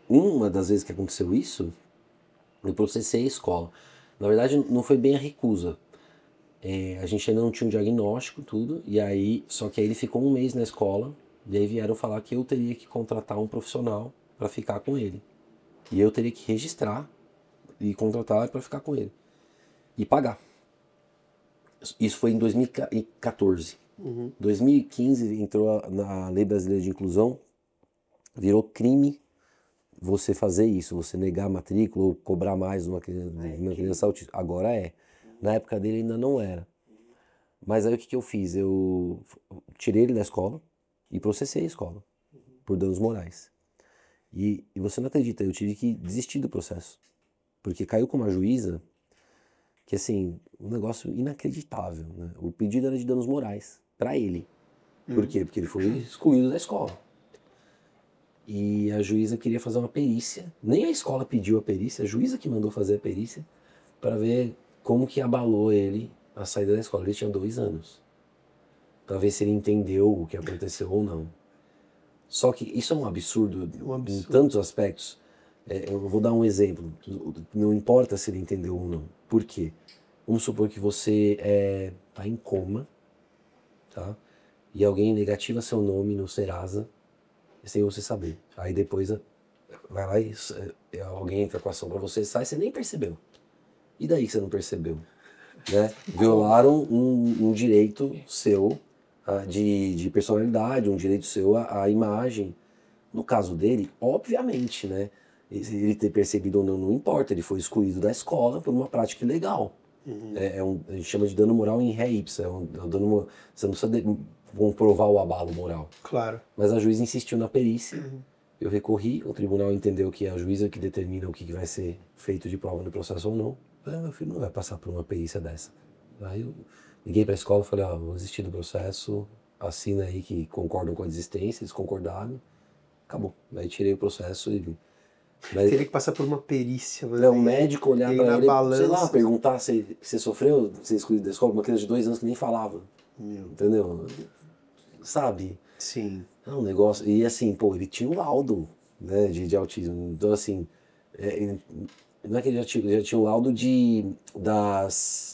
uma das vezes que aconteceu isso, eu processei a escola. Na verdade, não foi bem a recusa. A gente ainda não tinha um diagnóstico, tudo, e aí, só que aí ele ficou um mês na escola, e aí vieram falar que eu teria que contratar um profissional para ficar com ele. E eu teria que registrar e contratar para ficar com ele. E pagar. Isso foi em 2014. 2015 entrou na Lei Brasileira de Inclusão, virou crime você fazer isso, você negar a matrícula ou cobrar mais uma criança autista. Agora é. Na época dele ainda não era. Mas aí o que eu fiz? Eu tirei ele da escola e processei a escola por danos morais. E você não acredita, eu tive que desistir do processo. Porque caiu com uma juíza que, assim, um negócio inacreditável. Né? O pedido era de danos morais para ele. Por quê? Porque ele foi excluído da escola. E a juíza queria fazer uma perícia. Nem a escola pediu a perícia, a juíza que mandou fazer a perícia para ver como que abalou ele a saída da escola. Ele tinha 2 anos. Para ver se ele entendeu o que aconteceu ou não. Só que isso é um absurdo, em tantos aspectos. Eu vou dar um exemplo. Não importa se ele entendeu ou não. Por quê? Vamos supor que você está em coma, tá? E alguém negativa seu nome no Serasa sem você saber. Aí depois vai lá e alguém entra com a ação pra você, sai, você nem percebeu. E daí que você não percebeu? Né? Violaram um direito seu de personalidade, um direito seu à imagem. No caso dele, obviamente, né? Ele ter percebido ou não, não importa, ele foi excluído da escola por uma prática ilegal. A gente chama de dano moral em ré ipsa, dano, você não precisa comprovar o abalo moral. Claro. Mas a juíza insistiu na perícia, eu recorri, o tribunal entendeu que é a juíza que determina o que vai ser feito de prova no processo ou não. Meu filho não vai passar por uma perícia dessa. Aí eu liguei para a escola e falei, vou desistir do processo, assina aí que concordam com a desistência, eles concordaram, acabou. Aí tirei o processo e... Teria que passar por uma perícia. Né? O médico olhar para ele, balança. sei lá, perguntar se você sofreu, ser excluído da escola, uma criança de 2 anos que nem falava. Entendeu? Sabe? Sim. É um negócio... E assim, pô, ele tinha um laudo, né, de autismo. Então assim... não é que ele já tinha um laudo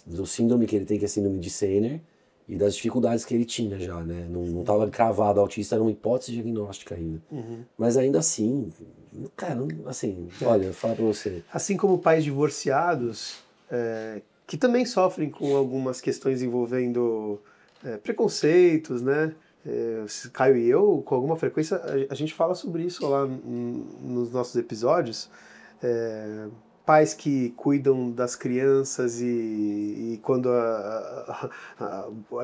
do síndrome que ele tem, que é síndrome de Sener, e das dificuldades que ele tinha já, né? Não estava cravado autista, era uma hipótese diagnóstica ainda. Mas ainda assim, cara, assim, olha, fala pra você. Assim como pais divorciados, que também sofrem com algumas questões envolvendo preconceitos, né? Caio e eu, com alguma frequência, a gente fala sobre isso lá nos nossos episódios. Pais que cuidam das crianças e quando a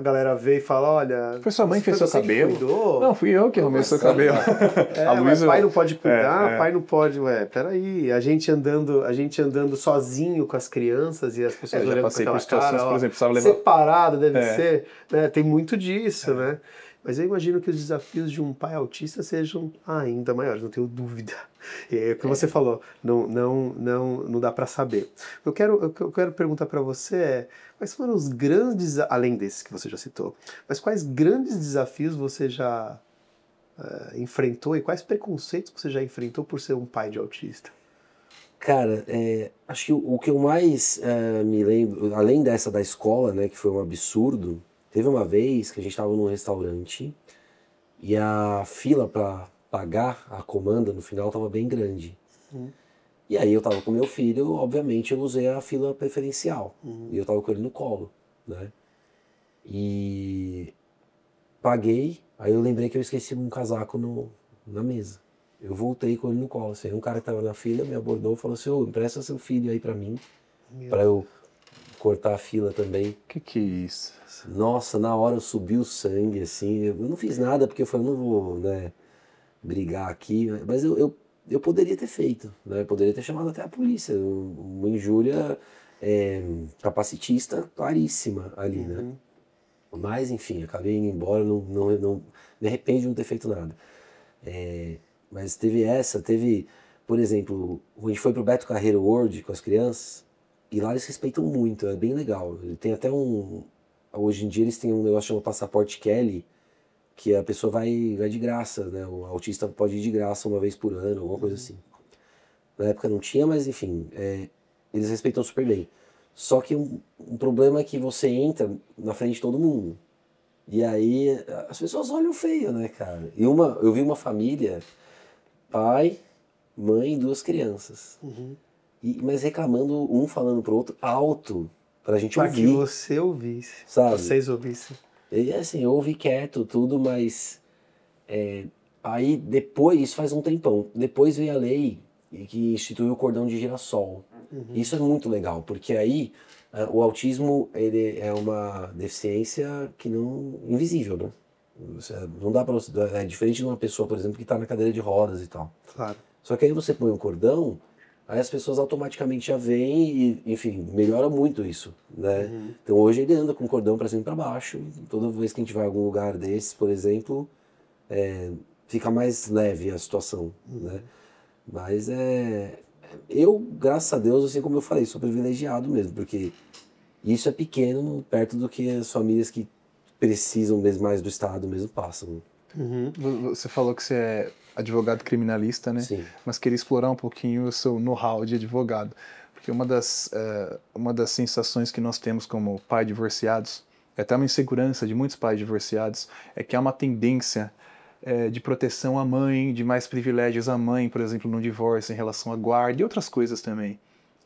galera vê e fala, olha... Foi sua mãe que fez seu cabelo? Cuidou? Não, fui eu que arrumei seu cabelo. Mas pai não pode cuidar, pai não pode... Peraí, a gente andando sozinho com as crianças e as pessoas olhando passei pra por situações, por exemplo, precisava levar... Separado deve ser, né? Tem muito disso, né? Mas eu imagino que os desafios de um pai autista sejam ainda maiores, não tenho dúvida. É o que você falou, não dá para saber. O que eu quero perguntar para você é, quais foram os grandes, além desses que você já citou, mas quais grandes desafios você já enfrentou e quais preconceitos você já enfrentou por ser um pai de autista? Cara, acho que o que eu mais me lembro, além dessa da escola, né, que foi um absurdo, teve uma vez que a gente estava num restaurante e a fila para pagar a comanda no final estava bem grande. E aí eu estava com meu filho, obviamente eu usei a fila preferencial. E eu estava com ele no colo, né? E paguei, aí eu lembrei que eu esqueci um casaco na mesa. Eu voltei com ele no colo. Assim, um cara que estava na fila me abordou e falou assim, empresta seu filho aí para mim, para eu cortar a fila também. Que é isso? Nossa, na hora eu subi o sangue, assim, eu não fiz nada porque eu falei, não vou, né, brigar aqui, mas eu poderia ter feito, né, eu poderia ter chamado até a polícia, uma injúria capacitista claríssima ali, né, mas enfim, acabei indo embora, não me arrependo de não ter feito nada, mas teve, por exemplo, a gente foi pro Beto Carreiro World com as crianças, e lá eles respeitam muito, é bem legal, tem até hoje em dia eles têm um negócio chamado Passaporte Kelly, que a pessoa vai de graça, né? O autista pode ir de graça uma vez por ano, alguma coisa assim. Na época não tinha, mas enfim, eles respeitam super bem. Só que um problema é que você entra na frente de todo mundo. E aí as pessoas olham feio, né, cara? E eu vi uma família, pai, mãe e 2 crianças. Mas reclamando, um falando pro outro alto, pra gente ouvir. Pra que você ouvisse. Sabe? Vocês ouvissem. E assim, eu ouvi quieto tudo, mas aí depois, isso faz um tempão, depois veio a lei que instituiu o cordão de girassol. Isso é muito legal, porque aí o autismo ele é uma deficiência que invisível, né? Não dá pra você, é diferente de uma pessoa, por exemplo, que está na cadeira de rodas e tal. Claro. Só que aí você põe um cordão, aí as pessoas automaticamente já veem e, enfim, melhora muito isso, né? Então hoje ele anda com cordão para cima e para baixo, toda vez que a gente vai a algum lugar desses, por exemplo, fica mais leve a situação, né? Mas eu, graças a Deus, assim como eu falei, sou privilegiado mesmo, porque isso é pequeno perto do que as famílias que precisam mesmo mais do Estado mesmo passam. Você falou que você é advogado criminalista, né? Sim. Mas queria explorar um pouquinho o seu know-how de advogado. Porque uma das sensações que nós temos como pais divorciados, é até uma insegurança de muitos pais divorciados, é que há uma tendência de proteção à mãe, de mais privilégios à mãe, por exemplo, no divórcio, em relação à guarda e outras coisas também.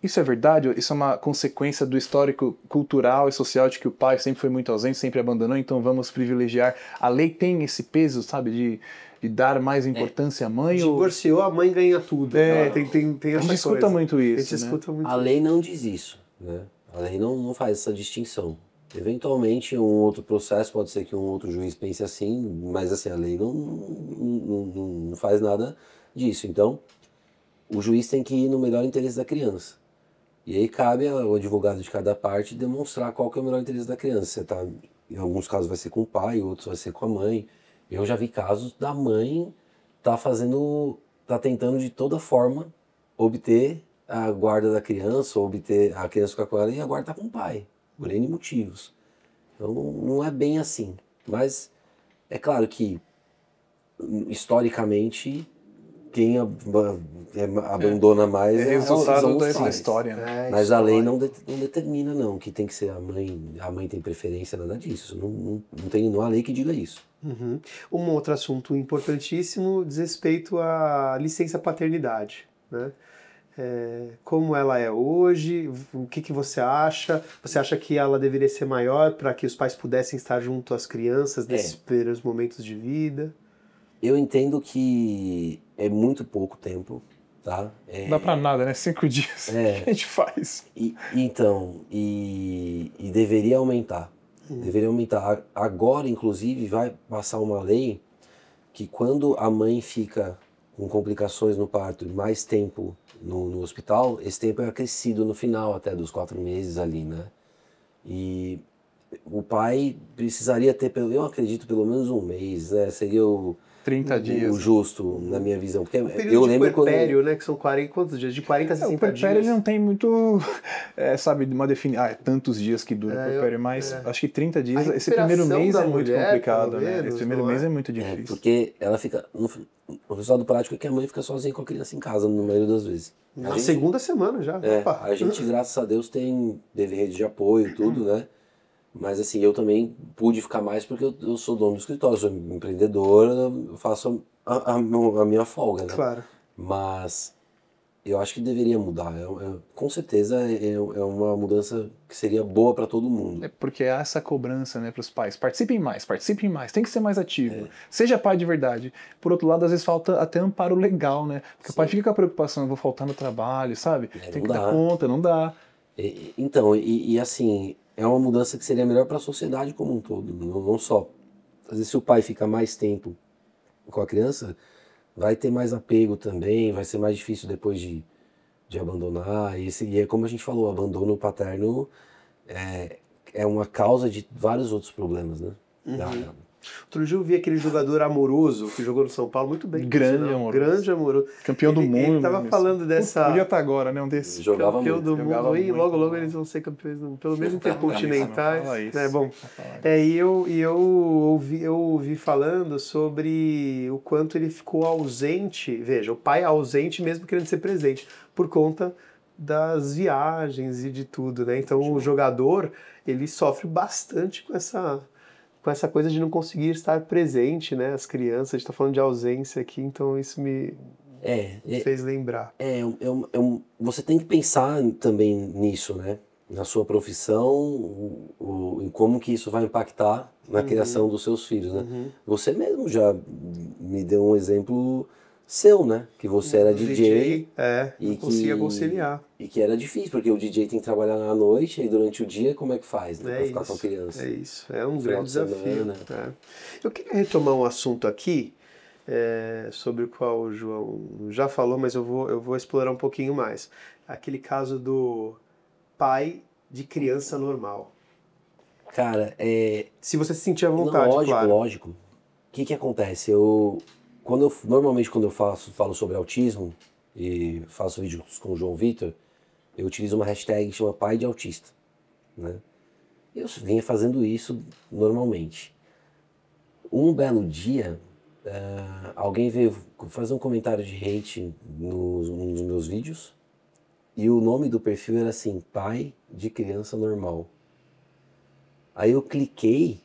Isso é verdade? Isso é uma consequência do histórico cultural e social de que o pai sempre foi muito ausente, sempre abandonou, então vamos privilegiar. A lei tem esse peso, sabe, de dar mais importância à mãe? Divorciou, a mãe ganha tudo. Tem a gente escuta muito isso. A gente escuta muito a lei não diz isso, né? A lei não faz essa distinção. Eventualmente, um outro processo, pode ser que um outro juiz pense assim, mas assim, a lei não faz nada disso. Então, o juiz tem que ir no melhor interesse da criança. E aí cabe ao advogado de cada parte demonstrar qual que é o melhor interesse da criança. Você tá, em alguns casos vai ser com o pai, outros vai ser com a mãe. Eu já vi casos da mãe tá tentando de toda forma obter a guarda da criança, ou obter a criança ficar com ela, e a guarda tá com o pai, por N motivos. Então não é bem assim. Mas é claro que, historicamente, quem abandona mais é resultado dessa pais. História, né? Mas a lei não determina não que tem que ser a mãe tem preferência, nada disso. Não há lei que diga isso. Uhum. Um outro assunto importantíssimo diz respeito à licença paternidade, né? Como ela é hoje, o que você acha? Você acha que ela deveria ser maior para que os pais pudessem estar junto às crianças nesses primeiros momentos de vida? Eu entendo que é muito pouco tempo, tá? Não dá pra nada, né? 5 dias. O que a gente faz? Então, deveria aumentar. Deveria aumentar. Agora, inclusive, vai passar uma lei que quando a mãe fica com complicações no parto mais tempo no hospital, esse tempo é acrescido no final até dos 4 meses ali, né? E o pai precisaria ter, eu acredito, pelo menos 1 mês, né? Seria 30 dias. O justo, na minha visão. Porque o período eu lembro puerpério, né? Que são 40, quantos dias? De 40 a 60 dias. O puerpério ele não tem muito, sabe, uma definição. É tantos dias que dura o puerpério, mas acho que 30 dias. Esse primeiro mês é muito complicado, né? Esse primeiro mês é muito difícil. Porque ela fica. O resultado prático é que a mãe fica sozinha com a criança em casa, no maioria das vezes. Na segunda semana já. A gente, graças a Deus, teve rede de apoio e tudo, né? Mas assim, eu também pude ficar mais porque eu sou dono do escritório, sou empreendedor, eu faço a minha folga, né? Claro. Mas eu acho que deveria mudar. Com certeza é uma mudança que seria boa para todo mundo. É porque há essa cobrança, né, para os pais. Participem mais, tem que ser mais ativo. Seja pai de verdade. Por outro lado, às vezes falta até amparo legal, né? Porque o pai fica com a preocupação, eu vou faltar no trabalho, sabe? Tem que dar conta, não dá. Então, assim, é uma mudança que seria melhor para a sociedade como um todo, não só. Às vezes, se o pai fica mais tempo com a criança, vai ter mais apego também, vai ser mais difícil depois de abandonar. E é como a gente falou, o abandono paterno é uma causa de vários outros problemas, né? Outro dia eu vi aquele jogador amoroso que jogou no São Paulo muito bem. Grande amoroso. Campeão do mundo. Ele tava falando dessa... Podia estar agora, né? Um desses. Jogava campeão muito. do mundo. E logo eles vão ser campeões, pelo menos intercontinentais. Bom, e eu ouvi falando sobre o quanto ele ficou ausente. Veja, o pai ausente mesmo querendo ser presente, por conta das viagens e de tudo, né? Então o jogador, ele sofre bastante com essa coisa de não conseguir estar presente, né? As crianças, a gente tá falando de ausência aqui, então isso me fez lembrar. Você tem que pensar também nisso, né? Na sua profissão, em como que isso vai impactar na criação dos seus filhos, né? Você mesmo já me deu um exemplo seu, né? Que você era DJ e conseguia conciliar. E que era difícil, porque o DJ tem que trabalhar à noite, e durante o dia como é que faz, né? Pra ficar com a criança. É isso, é um grande desafio. Eu queria retomar um assunto aqui, sobre o qual o João já falou, mas eu vou explorar um pouquinho mais. Aquele caso do pai de criança normal. Cara, se você se sentir à vontade, lógico. O que acontece? Normalmente quando eu falo sobre autismo e faço vídeos com o João Vitor, eu utilizo uma hashtag que chama pai de autista, né? Eu vinha fazendo isso normalmente. Um belo dia, alguém veio fazer um comentário de hate num dos meus vídeos e o nome do perfil era assim, pai de criança normal. Aí eu cliquei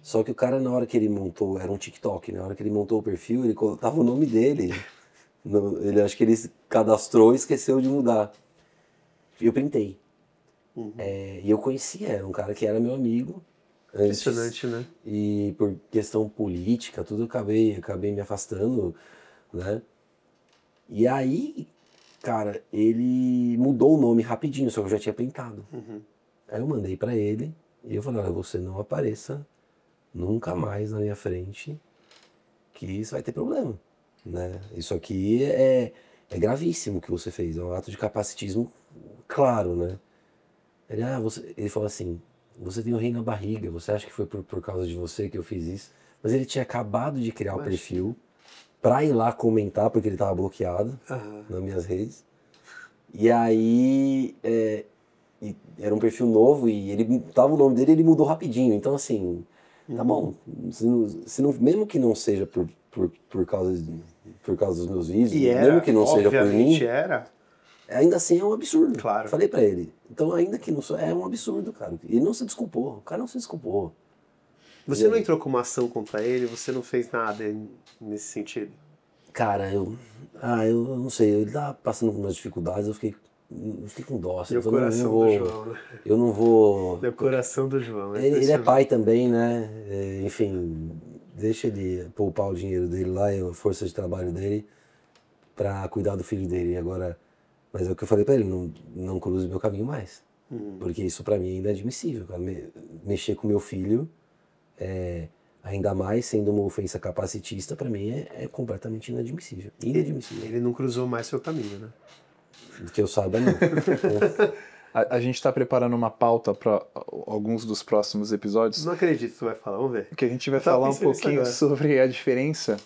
Só que o cara, na hora que ele montou, era um TikTok, na hora que ele montou o perfil, ele colocava o nome dele. Ele acho que ele cadastrou e esqueceu de mudar. Eu printei. E eu conhecia, era um cara que era meu amigo. Impressionante, né? E por questão política, tudo eu acabei me afastando, né? E aí, cara, ele mudou o nome rapidinho, só que eu já tinha printado. Aí eu mandei pra ele e eu falei, olha, você não apareça nunca mais na minha frente, que isso vai ter problema, né? Isso aqui é gravíssimo que você fez, é um ato de capacitismo claro, né? Ele falou assim, você tem um rei na barriga, você acha que foi por causa de você que eu fiz isso? Mas ele tinha acabado de criar o perfil pra ir lá comentar, porque ele tava bloqueado nas minhas redes. E aí, era um perfil novo e ele tava o nome dele, ele mudou rapidinho. Então, assim, tá bom. Se não, mesmo que não seja por causa dos meus vídeos, mesmo que não seja por mim, ainda assim é um absurdo. Claro. Falei pra ele. Então, ainda que não seja, é um absurdo, cara. Ele não se desculpou. O cara não se desculpou. Você não entrou com uma ação contra ele? Você não fez nada nesse sentido? Cara, eu não sei. Ele tava passando por umas dificuldades, eu fiquei com dó. Assim, Deu o coração do João, né? Eu não vou... Deu o coração do João. Ele é pai também, né? Enfim, deixa ele poupar o dinheiro dele lá e a força de trabalho dele pra cuidar do filho dele. Agora, mas é o que eu falei pra ele, não cruze meu caminho mais. Porque isso pra mim é inadmissível. Cara. Mexer com meu filho, ainda mais sendo uma ofensa capacitista, pra mim é completamente inadmissível. Inadmissível. Ele não cruzou mais seu caminho, né? Que eu saiba, não. A gente está preparando uma pauta para alguns dos próximos episódios. Não acredito que você vai falar, vamos ver. Que a gente vai falar um pouquinho sobre a diferença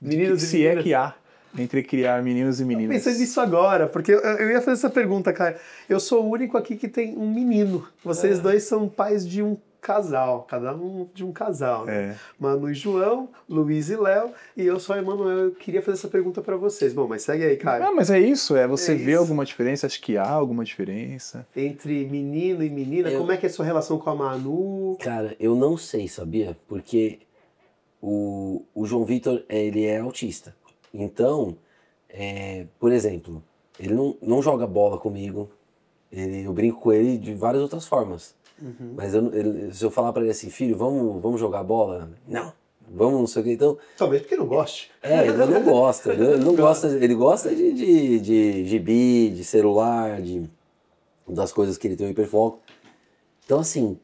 meninos se é que há entre criar meninos e meninas. Eu pensei nisso agora, porque eu ia fazer essa pergunta, cara. Eu sou o único aqui que tem um menino. Vocês dois são pais de um casal, cada um de um casal, né? Manu e João, Luiz e Léo, e eu sou a Emanuel. Eu queria fazer essa pergunta pra vocês. Bom, mas segue aí, Caio. Mas é isso, você vê alguma diferença? Acho que há alguma diferença. Entre menino e menina, como é que é a sua relação com a Manu? Cara, eu não sei, sabia? Porque o João Vitor, ele é autista. Então, por exemplo, ele não joga bola comigo, eu brinco com ele de várias outras formas. Mas se eu falar pra ele assim, filho, vamos jogar bola? Não. Vamos, não sei o que, então... Talvez porque não goste. Ele não gosta. Ele gosta de gibi, de celular, das coisas que ele tem um hiperfoco. Então, assim,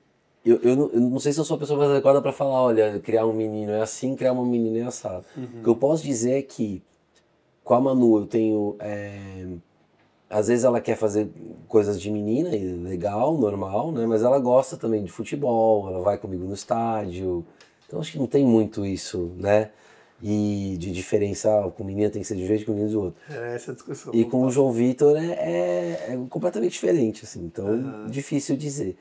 eu não sei se eu sou a pessoa mais adequada pra falar, olha, criar um menino é assim, criar uma menina é assado. O que eu posso dizer é que, com a Manu, eu tenho... Às vezes ela quer fazer coisas de menina, legal, normal, né? Mas ela gosta também de futebol, ela vai comigo no estádio. Então acho que não tem muito isso, né? E de diferença, com menina tem que ser de um jeito, com menino de outro. Essa é a discussão. E com o João Vitor é completamente diferente, assim. Então, difícil dizer.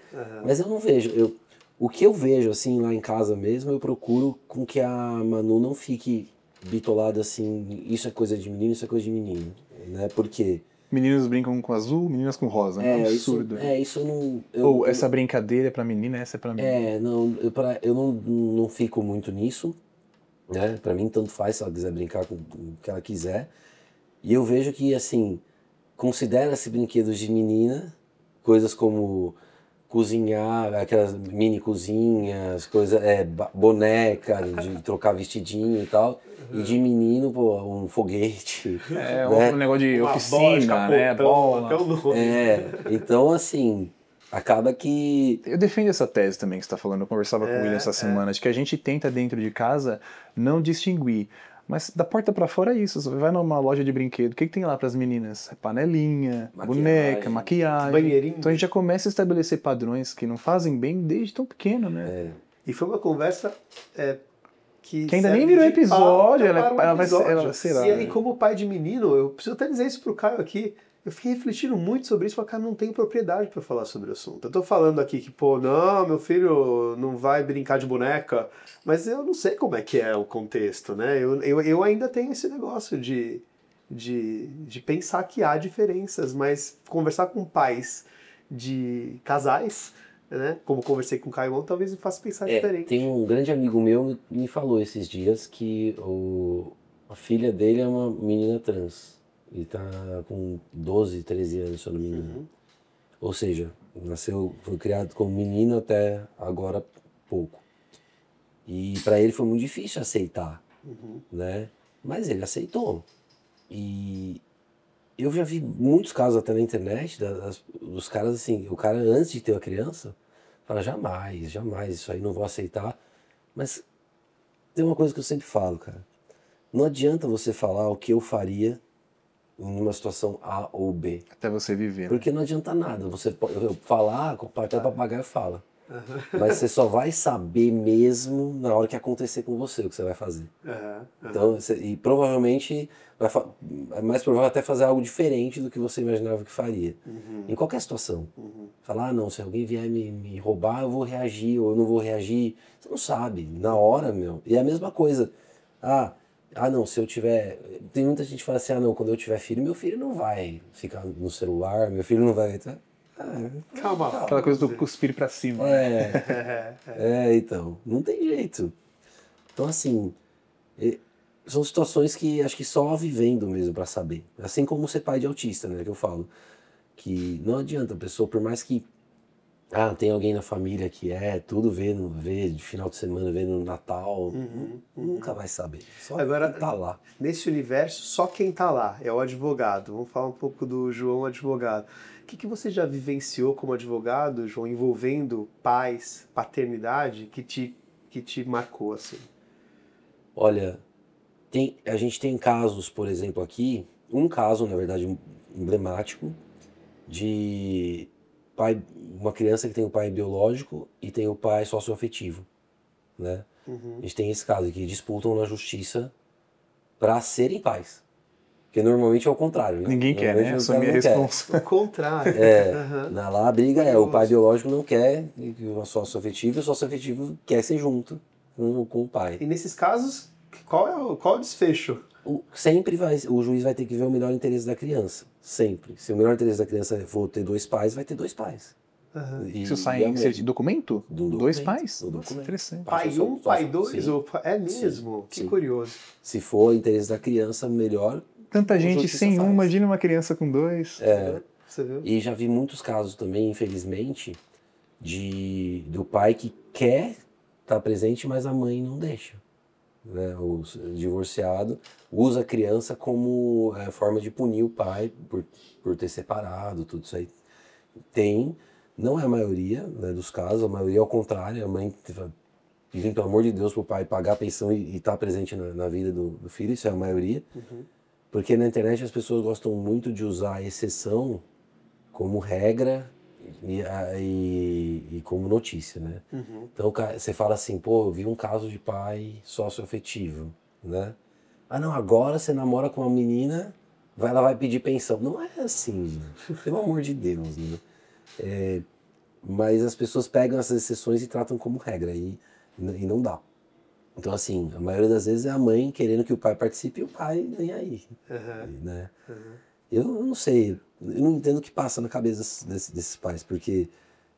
Mas eu não vejo. O que eu vejo, assim, lá em casa mesmo, eu procuro com que a Manu não fique bitolada assim, isso é coisa de menino, isso é coisa de menino, né? Porque... Meninos brincam com azul, meninas com rosa. É um absurdo. Isso eu não... Ou essa brincadeira é pra menina, essa é pra menina. Eu não fico muito nisso, né? Pra mim, tanto faz se ela quiser brincar com o que ela quiser. E eu vejo que, assim, considera-se brinquedos de menina, coisas como cozinhar, aquelas mini cozinhas, boneca, de trocar vestidinho e tal. E de menino, pô, um foguete. Né? Um negócio de oficina, né? Bola. Então, assim, acaba que... Eu defendo essa tese também que você está falando. Eu conversava com o William essa semana, de que a gente tenta dentro de casa não distinguir. Mas da porta pra fora é isso. Você vai numa loja de brinquedo, o que tem lá pras meninas? Panelinha, boneca, maquiagem. Banheirinho. Então a gente já começa a estabelecer padrões que não fazem bem desde tão pequeno, né? E foi uma conversa que ainda nem virou episódio. Ela será. E como pai de menino, eu preciso até dizer isso pro Caio aqui. Eu fiquei refletindo muito sobre isso, falei, cara, não tenho propriedade para falar sobre o assunto. Eu tô falando aqui que, não, meu filho não vai brincar de boneca, mas eu não sei como é que é o contexto, né? Eu ainda tenho esse negócio de pensar que há diferenças, mas conversar com pais de casais, né? Como conversei com o Caio ontem, talvez me faça pensar diferente. Tem um grande amigo meu que me falou esses dias que a filha dele é uma menina trans. E tá com 12, 13 anos, se eu não me engano. Ou seja, foi criado como menino até agora pouco. E para ele foi muito difícil aceitar, né? Mas ele aceitou. E eu já vi muitos casos até na internet dos caras assim, o cara antes de ter a criança, fala jamais, isso aí não vou aceitar. Mas tem uma coisa que eu sempre falo, cara. Não adianta você falar o que eu faria em uma situação A ou B. Até você viver. Porque não adianta nada. Você pode falar, até papagaio fala. Mas você só vai saber mesmo na hora que acontecer com você o que você vai fazer. Então, e provavelmente é mais provável até fazer algo diferente do que você imaginava que faria. Em qualquer situação. Falar, não, se alguém vier me roubar, eu vou reagir ou eu não vou reagir. Você não sabe. Na hora, meu. E é a mesma coisa. Não, se eu tiver... Tem muita gente que fala assim, não, quando eu tiver filho, meu filho não vai ficar no celular, meu filho não vai... Calma. Aquela coisa do cuspir pra cima. Então, não tem jeito. Então, assim, são situações que acho que só vivendo mesmo pra saber. Assim como ser pai de autista, né, que eu falo. Que não adianta a pessoa, por mais que tem alguém na família que tudo vê de final de semana, vê no Natal, nunca vai saber. Só agora, quem tá lá. Nesse universo, só quem tá lá é o advogado. Vamos falar um pouco do João advogado. O que você já vivenciou como advogado, João, envolvendo pais, paternidade, que te marcou assim? Olha, a gente tem casos, por exemplo, aqui, um caso, na verdade, emblemático, de uma criança que tem o pai biológico e tem o pai socioafetivo, né? A gente tem esse caso que disputam na justiça para serem pais. Porque normalmente é o contrário, né? Ninguém quer, né? Assumir a responsa. O contrário. Lá a briga o pai biológico não quer o socioafetivo e o socioafetivo quer ser junto com o pai. E nesses casos, qual é o desfecho? Sempre o juiz vai ter que ver o melhor interesse da criança. Sempre. Se o melhor interesse da criança for ter dois pais, vai ter dois pais. Isso sai em documento? Dois pais? Do documento. Interessante. Pai 1, pai 2? É mesmo? Que curioso. Se for o interesse da criança, melhor. Tanta gente sem um, imagina uma criança com dois. Você viu? E já vi muitos casos também, infelizmente, do pai que quer estar presente, mas a mãe não deixa. Né? O divorciado usa a criança como forma de punir o pai por ter separado, tudo isso aí. Não é a maioria, né, dos casos, a maioria é ao contrário, a mãe pedindo pelo amor de Deus pro pai pagar a pensão e estar presente na vida do filho, isso é a maioria. Porque na internet as pessoas gostam muito de usar a exceção como regra e como notícia, né? Então você fala assim, eu vi um caso de pai socioafetivo, né? Não, agora você namora com uma menina, ela vai pedir pensão. Não é assim, gente. Pelo amor de Deus, né? Mas as pessoas pegam essas exceções e tratam como regra, e não dá. Então, assim, a maioria das vezes é a mãe querendo que o pai participe e o pai nem aí, né? Eu não sei, eu não entendo o que passa na cabeça desses pais, porque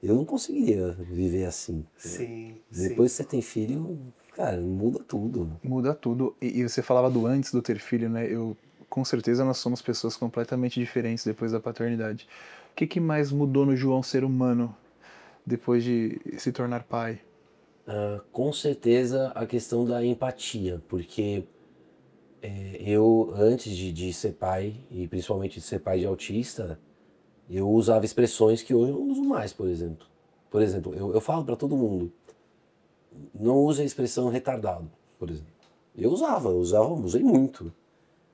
eu não conseguiria viver assim. Sim. Depois que você tem filho, cara, muda tudo. Muda tudo. E você falava do antes do ter filho, né? Com certeza nós somos pessoas completamente diferentes depois da paternidade. O que mais mudou no João ser humano depois de se tornar pai? Com certeza a questão da empatia, porque eu, antes de ser pai, e principalmente de ser pai de autista, eu usava expressões que hoje eu não uso mais, por exemplo. Por exemplo, eu falo para todo mundo, não use a expressão retardado, por exemplo. Eu usei muito,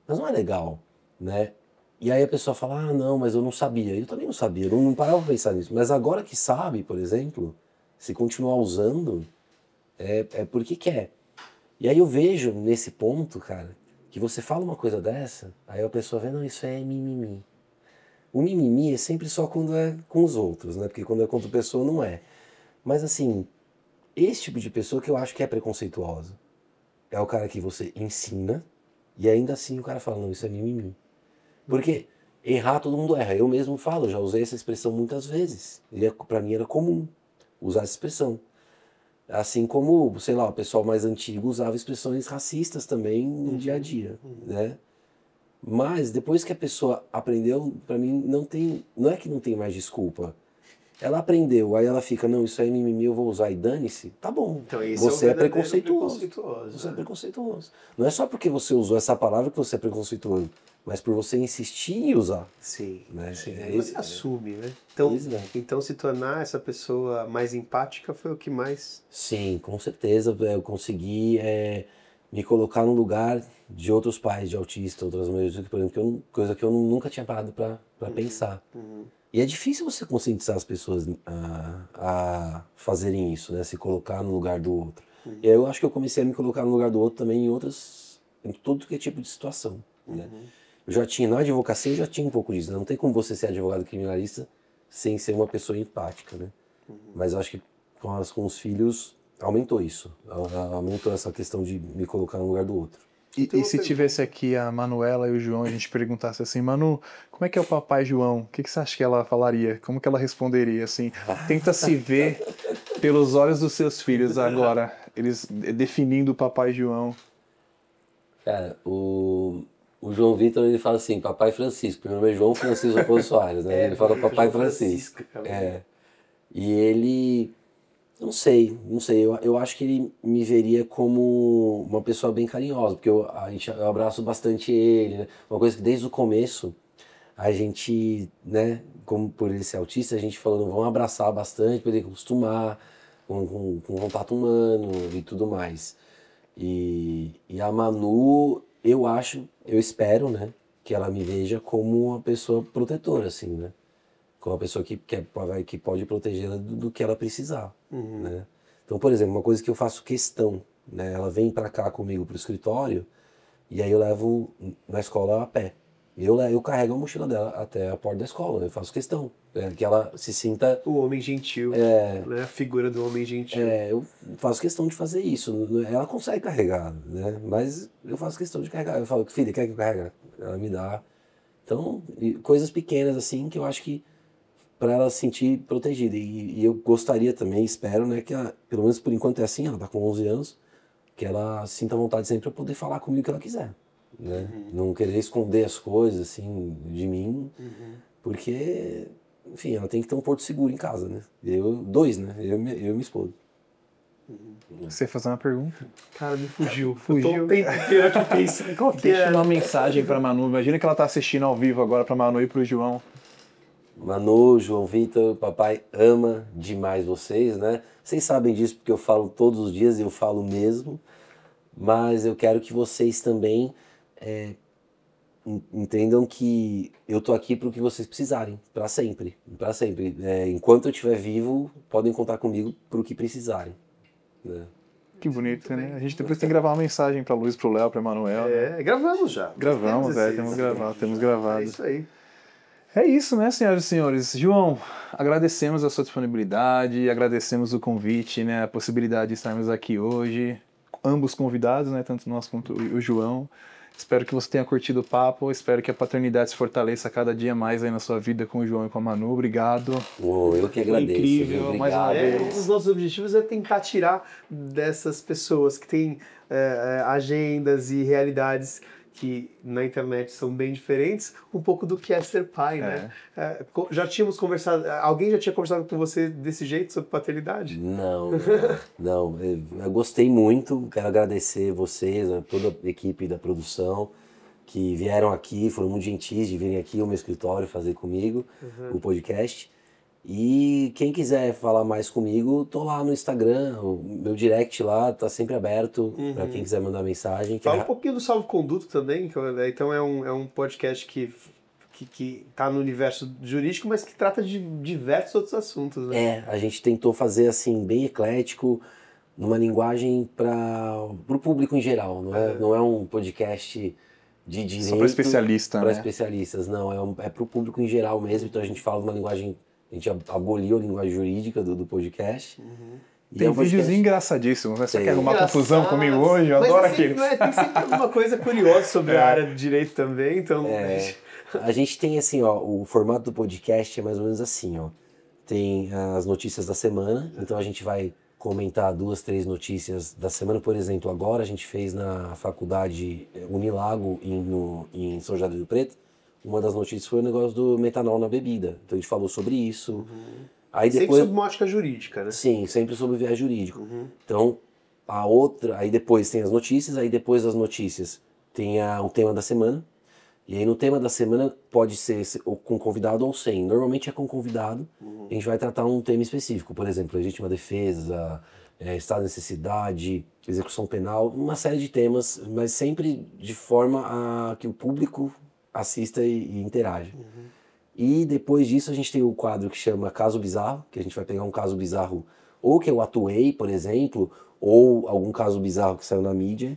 mas não é legal, né? E aí a pessoa fala, não, mas eu não sabia. Eu também não sabia, eu não parava pra pensar nisso. Mas agora que sabe, por exemplo, se continuar usando, é porque quer. E aí eu vejo nesse ponto, cara, que você fala uma coisa dessa, aí a pessoa vê, não, isso é mimimi. O mimimi é sempre só quando é com os outros, né? Porque quando é com outra pessoa não é. Mas assim, esse tipo de pessoa que eu acho que é preconceituosa é o cara que você ensina e ainda assim o cara fala, não, isso é mimimi. Porque errar todo mundo erra. Eu mesmo falo, já usei essa expressão muitas vezes. E pra mim era comum. usar essa expressão. Assim como, sei lá, o pessoal mais antigo usava expressões racistas também no dia a dia, né? Mas depois que a pessoa aprendeu, pra mim não é que não tem mais desculpa. Ela aprendeu, aí ela fica, não, isso aí é mimimi, eu vou usar e dane-se. Tá bom, Então, esse você é o é preconceituoso. Você né? é preconceituoso. Não é só porque você usou essa palavra que você é preconceituoso, mas por você insistir em usar. Sim, Né? sim. É Aí você isso, assume, né? Então se tornar essa pessoa mais empática foi o que mais... Sim, com certeza eu consegui me colocar no lugar de outros pais de autista, outras mães, por exemplo, coisa que eu nunca tinha parado para pensar. E é difícil você conscientizar as pessoas a fazerem isso, né? Se colocar no lugar do outro. E aí eu acho que eu comecei a me colocar no lugar do outro também em todo que é tipo de situação, né? Eu já tinha, na advocacia eu já tinha um pouco disso, né? Não tem como você ser advogado criminalista sem ser uma pessoa empática, né? Mas eu acho que com os filhos aumentou isso, aumentou essa questão de me colocar no lugar do outro. E se tivesse aqui a Manuela e o João, a gente perguntasse assim, Manu, como é que é o papai João? O que você acha que ela falaria? Como que ela responderia? Assim, tenta se ver pelos olhos dos seus filhos agora, eles definindo o papai João. Cara, o João Vitor, ele fala assim, papai Francisco, meu nome é João Francisco Raposo Soares, né? Ele fala papai Francisco. E ele... Não sei, eu acho que ele me veria como uma pessoa bem carinhosa, porque eu abraço bastante ele, né? Uma coisa que desde o começo, a gente, né, como por ele ser autista, a gente falou, vamos abraçar bastante para ele acostumar com contato humano e tudo mais. E a Manu, eu espero, né, que ela me veja como uma pessoa protetora, assim, né? Com uma pessoa que pode protegê-la do que ela precisar, né? Então, por exemplo, uma coisa que eu faço questão, né? Ela vem pra cá comigo pro escritório e aí eu levo na escola a pé. Eu carrego a mochila dela até a porta da escola, né? Eu faço questão, né? Que ela se sinta... O homem gentil, né? A figura do homem gentil. Eu faço questão de fazer isso. Ela consegue carregar, né? Mas eu faço questão de carregar. Eu falo, filha, quer que eu carregue? Ela me dá. Então, coisas pequenas assim que eu acho que para ela se sentir protegida. E eu gostaria também, espero, né, que ela, pelo menos por enquanto é assim, ela tá com 11 anos, que ela sinta vontade sempre para poder falar comigo o que ela quiser, né? Não querer esconder as coisas, assim, de mim, porque, enfim, ela tem que ter um porto seguro em casa, né? Dois, né? Eu e minha esposa. Você ia fazer uma pergunta? Cara, me fugiu. Fugiu. Deixa uma mensagem pra Manu. Imagina que ela tá assistindo ao vivo agora pra Manu e pro João. Manu, João Vitor, papai ama demais vocês, né? Vocês sabem disso porque eu falo todos os dias e eu falo mesmo, mas eu quero que vocês também entendam que eu tô aqui para o que vocês precisarem, para sempre, para sempre. Enquanto eu estiver vivo, podem contar comigo para o que precisarem, né? Que bonito, né? A gente depois tem que gravar uma mensagem pra Luiz, pro Léo, pra Emanuel. Né? Gravamos já. Gravamos, temos gravado. É isso aí. É isso, né, senhoras e senhores? João, agradecemos a sua disponibilidade, agradecemos o convite, né, a possibilidade de estarmos aqui hoje, ambos convidados, né, tanto nós quanto o João. Espero que você tenha curtido o papo, espero que a paternidade se fortaleça cada dia mais aí na sua vida com o João e com a Manu. Obrigado. Eu que agradeço. Incrível, viu? mais uma vez. Um dos nossos objetivos é tentar tirar dessas pessoas que têm agendas e realidades que na internet são bem diferentes, um pouco do que é ser pai, né? Já tínhamos conversado, alguém já tinha conversado com você desse jeito sobre paternidade? Não. Eu gostei muito, quero agradecer vocês, toda a equipe da produção que vieram aqui, foram muito gentis de virem aqui ao meu escritório fazer comigo o podcast. E quem quiser falar mais comigo, tô lá no Instagram, o meu direct lá tá sempre aberto para quem quiser mandar mensagem. Fala um pouquinho do Salvo Conduto também, então é um podcast que tá no universo jurídico, mas que trata de diversos outros assuntos, né? A gente tentou fazer assim, bem eclético, numa linguagem para o público em geral, não é um podcast de direito. Só para especialista, para especialistas, não, é para o público em geral mesmo, então a gente fala uma linguagem. A gente aboliu a linguagem jurídica do podcast. Tem vídeos engraçadíssimos, né? Você quer arrumar confusão comigo hoje? Eu adoro aqueles. Tem sempre alguma coisa curiosa sobre a área de direito também, então... A gente tem assim, ó, o formato do podcast é mais ou menos assim, ó. tem as notícias da semana, então a gente vai comentar 2, 3 notícias da semana. Por exemplo, agora a gente fez na faculdade Unilago, em São José do Rio Preto, uma das notícias foi o negócio do metanol na bebida. Então a gente falou sobre isso. Aí Sempre depois, sob uma ótica jurídica, né? sim, sempre sobre o viés jurídico. Então, a outra, aí depois tem as notícias, aí depois das notícias tem o tema da semana. E aí no tema da semana pode ser com convidado ou sem. Normalmente é com convidado. A gente vai tratar um tema específico. Por exemplo, legítima defesa, estado de necessidade, execução penal, uma série de temas, mas sempre de forma a que o público assista e interaja. E depois disso a gente tem o quadro que chama Caso Bizarro, que a gente vai pegar um caso bizarro ou que eu atuei, por exemplo, ou algum caso bizarro que saiu na mídia,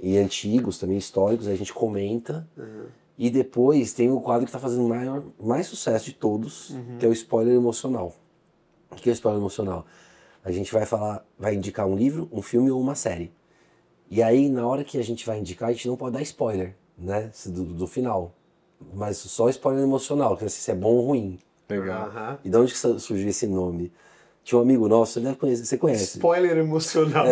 e antigos também, históricos, a gente comenta. E depois tem o quadro que está fazendo mais sucesso de todos, que é o spoiler emocional. O que é o spoiler emocional? A gente vai indicar um livro, um filme ou uma série. E aí, na hora que a gente vai indicar, a gente não pode dar spoiler, né, do final. Mas só spoiler emocional, que se é bom ou ruim. Legal. E de onde que surgiu esse nome? Tinha um amigo nosso, você deve conhecer, você conhece. Spoiler emocional.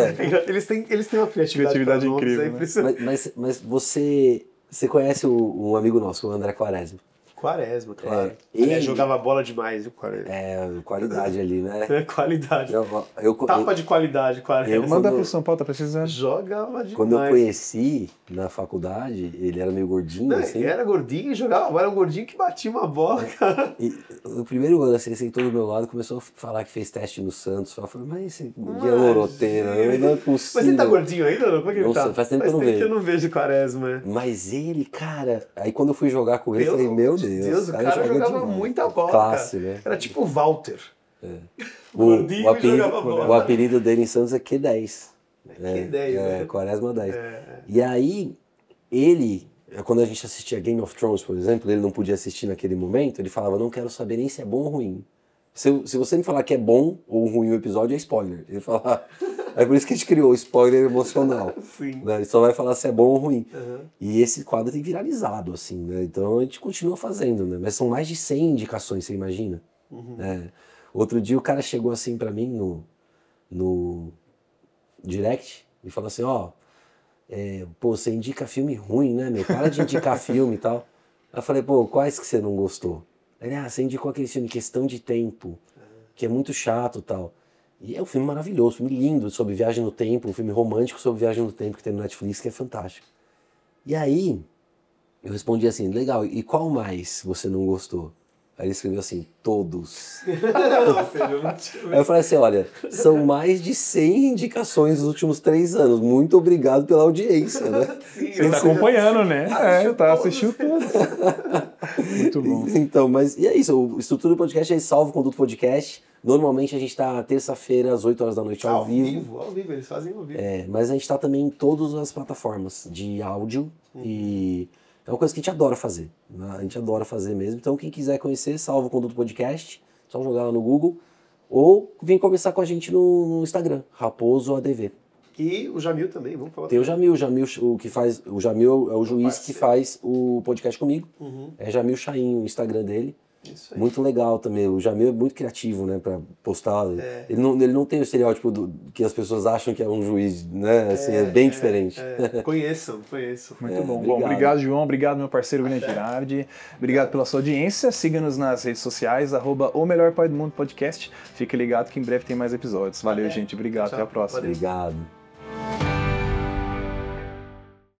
Eles têm uma criatividade incrível, né? Mas você conhece um amigo nosso, o André Quaresma. Quaresma, claro. Ele jogava bola demais, o Quaresma. Qualidade ali, né? Qualidade. Eu Tapa de qualidade, Quaresma. Manda pro São Paulo, tá precisando. Jogava demais. Quando eu conheci na faculdade, ele era meio gordinho, Não, assim. ele era gordinho e jogava, era um gordinho que batia uma bola, cara. E no primeiro ano, assim, ele sentou do meu lado, começou a falar que fez teste no Santos. Eu falei, mas esse gordinho é loroteiro, não é possível. Mas ele tá gordinho ainda, não? Como é que ele Não tá? sei, faz tempo que eu não vejo. que eu não vejo Quaresma. Mas ele, cara... Aí quando eu fui jogar com ele, eu falei, meu Deus, o cara jogava demais. muita bola, Classe, cara. né? Era tipo o Walter. O e jogava bola. o apelido dele em Santos é Q10. Q10, né? Quaresma 10. E aí, ele, quando a gente assistia Game of Thrones, por exemplo, ele não podia assistir naquele momento, ele falava, não quero saber nem se é bom ou ruim. Se você me falar que é bom ou ruim o episódio, é spoiler. Ele fala... É por isso que a gente criou o spoiler emocional. Sim. Né? Ele só vai falar se é bom ou ruim. E esse quadro tem viralizado, assim, né? Então a gente continua fazendo, né? Mas são mais de 100 indicações, você imagina? Outro dia o cara chegou assim pra mim no direct e falou assim, pô, você indica filme ruim, né, meu? Para de indicar filme e tal. Aí eu falei, pô, quais que você não gostou? Ele, você indicou aquele filme Questão de Tempo, que é muito chato e tal. E é um filme maravilhoso, um filme lindo sobre viagem no tempo, um filme romântico sobre viagem no tempo que tem no Netflix, que é fantástico. E aí, eu respondi assim, legal, e qual mais você não gostou? Aí ele escreveu assim, todos. Aí eu falei assim, olha, são mais de 100 indicações nos últimos 3 anos, muito obrigado pela audiência, né? Você tá acompanhando, né? Assistiu tudo. Muito bom. Então, mas e é isso, o Estrutura do Podcast é Salvo Conduto Podcast. Normalmente a gente tá terça-feira às 8 horas da noite ao vivo. Ao vivo, eles fazem ao vivo. Mas a gente tá também em todas as plataformas de áudio e é uma coisa que a gente adora fazer. Né? A gente adora fazer mesmo. Então quem quiser conhecer, Salvo Conduto Podcast, só jogar lá no Google ou vir conversar com a gente no Instagram, Raposo ADV. E o Jamil também, vamos falar. Tem o Jamil o Jamil é o juiz que faz o podcast comigo. É Jamil Chain, o Instagram dele. Isso aí. Muito legal também. O Jamil é muito criativo, né, pra postar. Ele não tem o estereótipo que as pessoas acham que é um juiz, né? Assim, é bem diferente. Conheço. Muito bom. Obrigado. Bom, obrigado, João. Obrigado, meu parceiro William Girardi. Obrigado pela sua audiência. Siga-nos nas redes sociais, @O Melhor Pai do Mundo Podcast. Fique ligado que em breve tem mais episódios. Valeu, gente. Obrigado. Tchau. Até a próxima. Obrigado.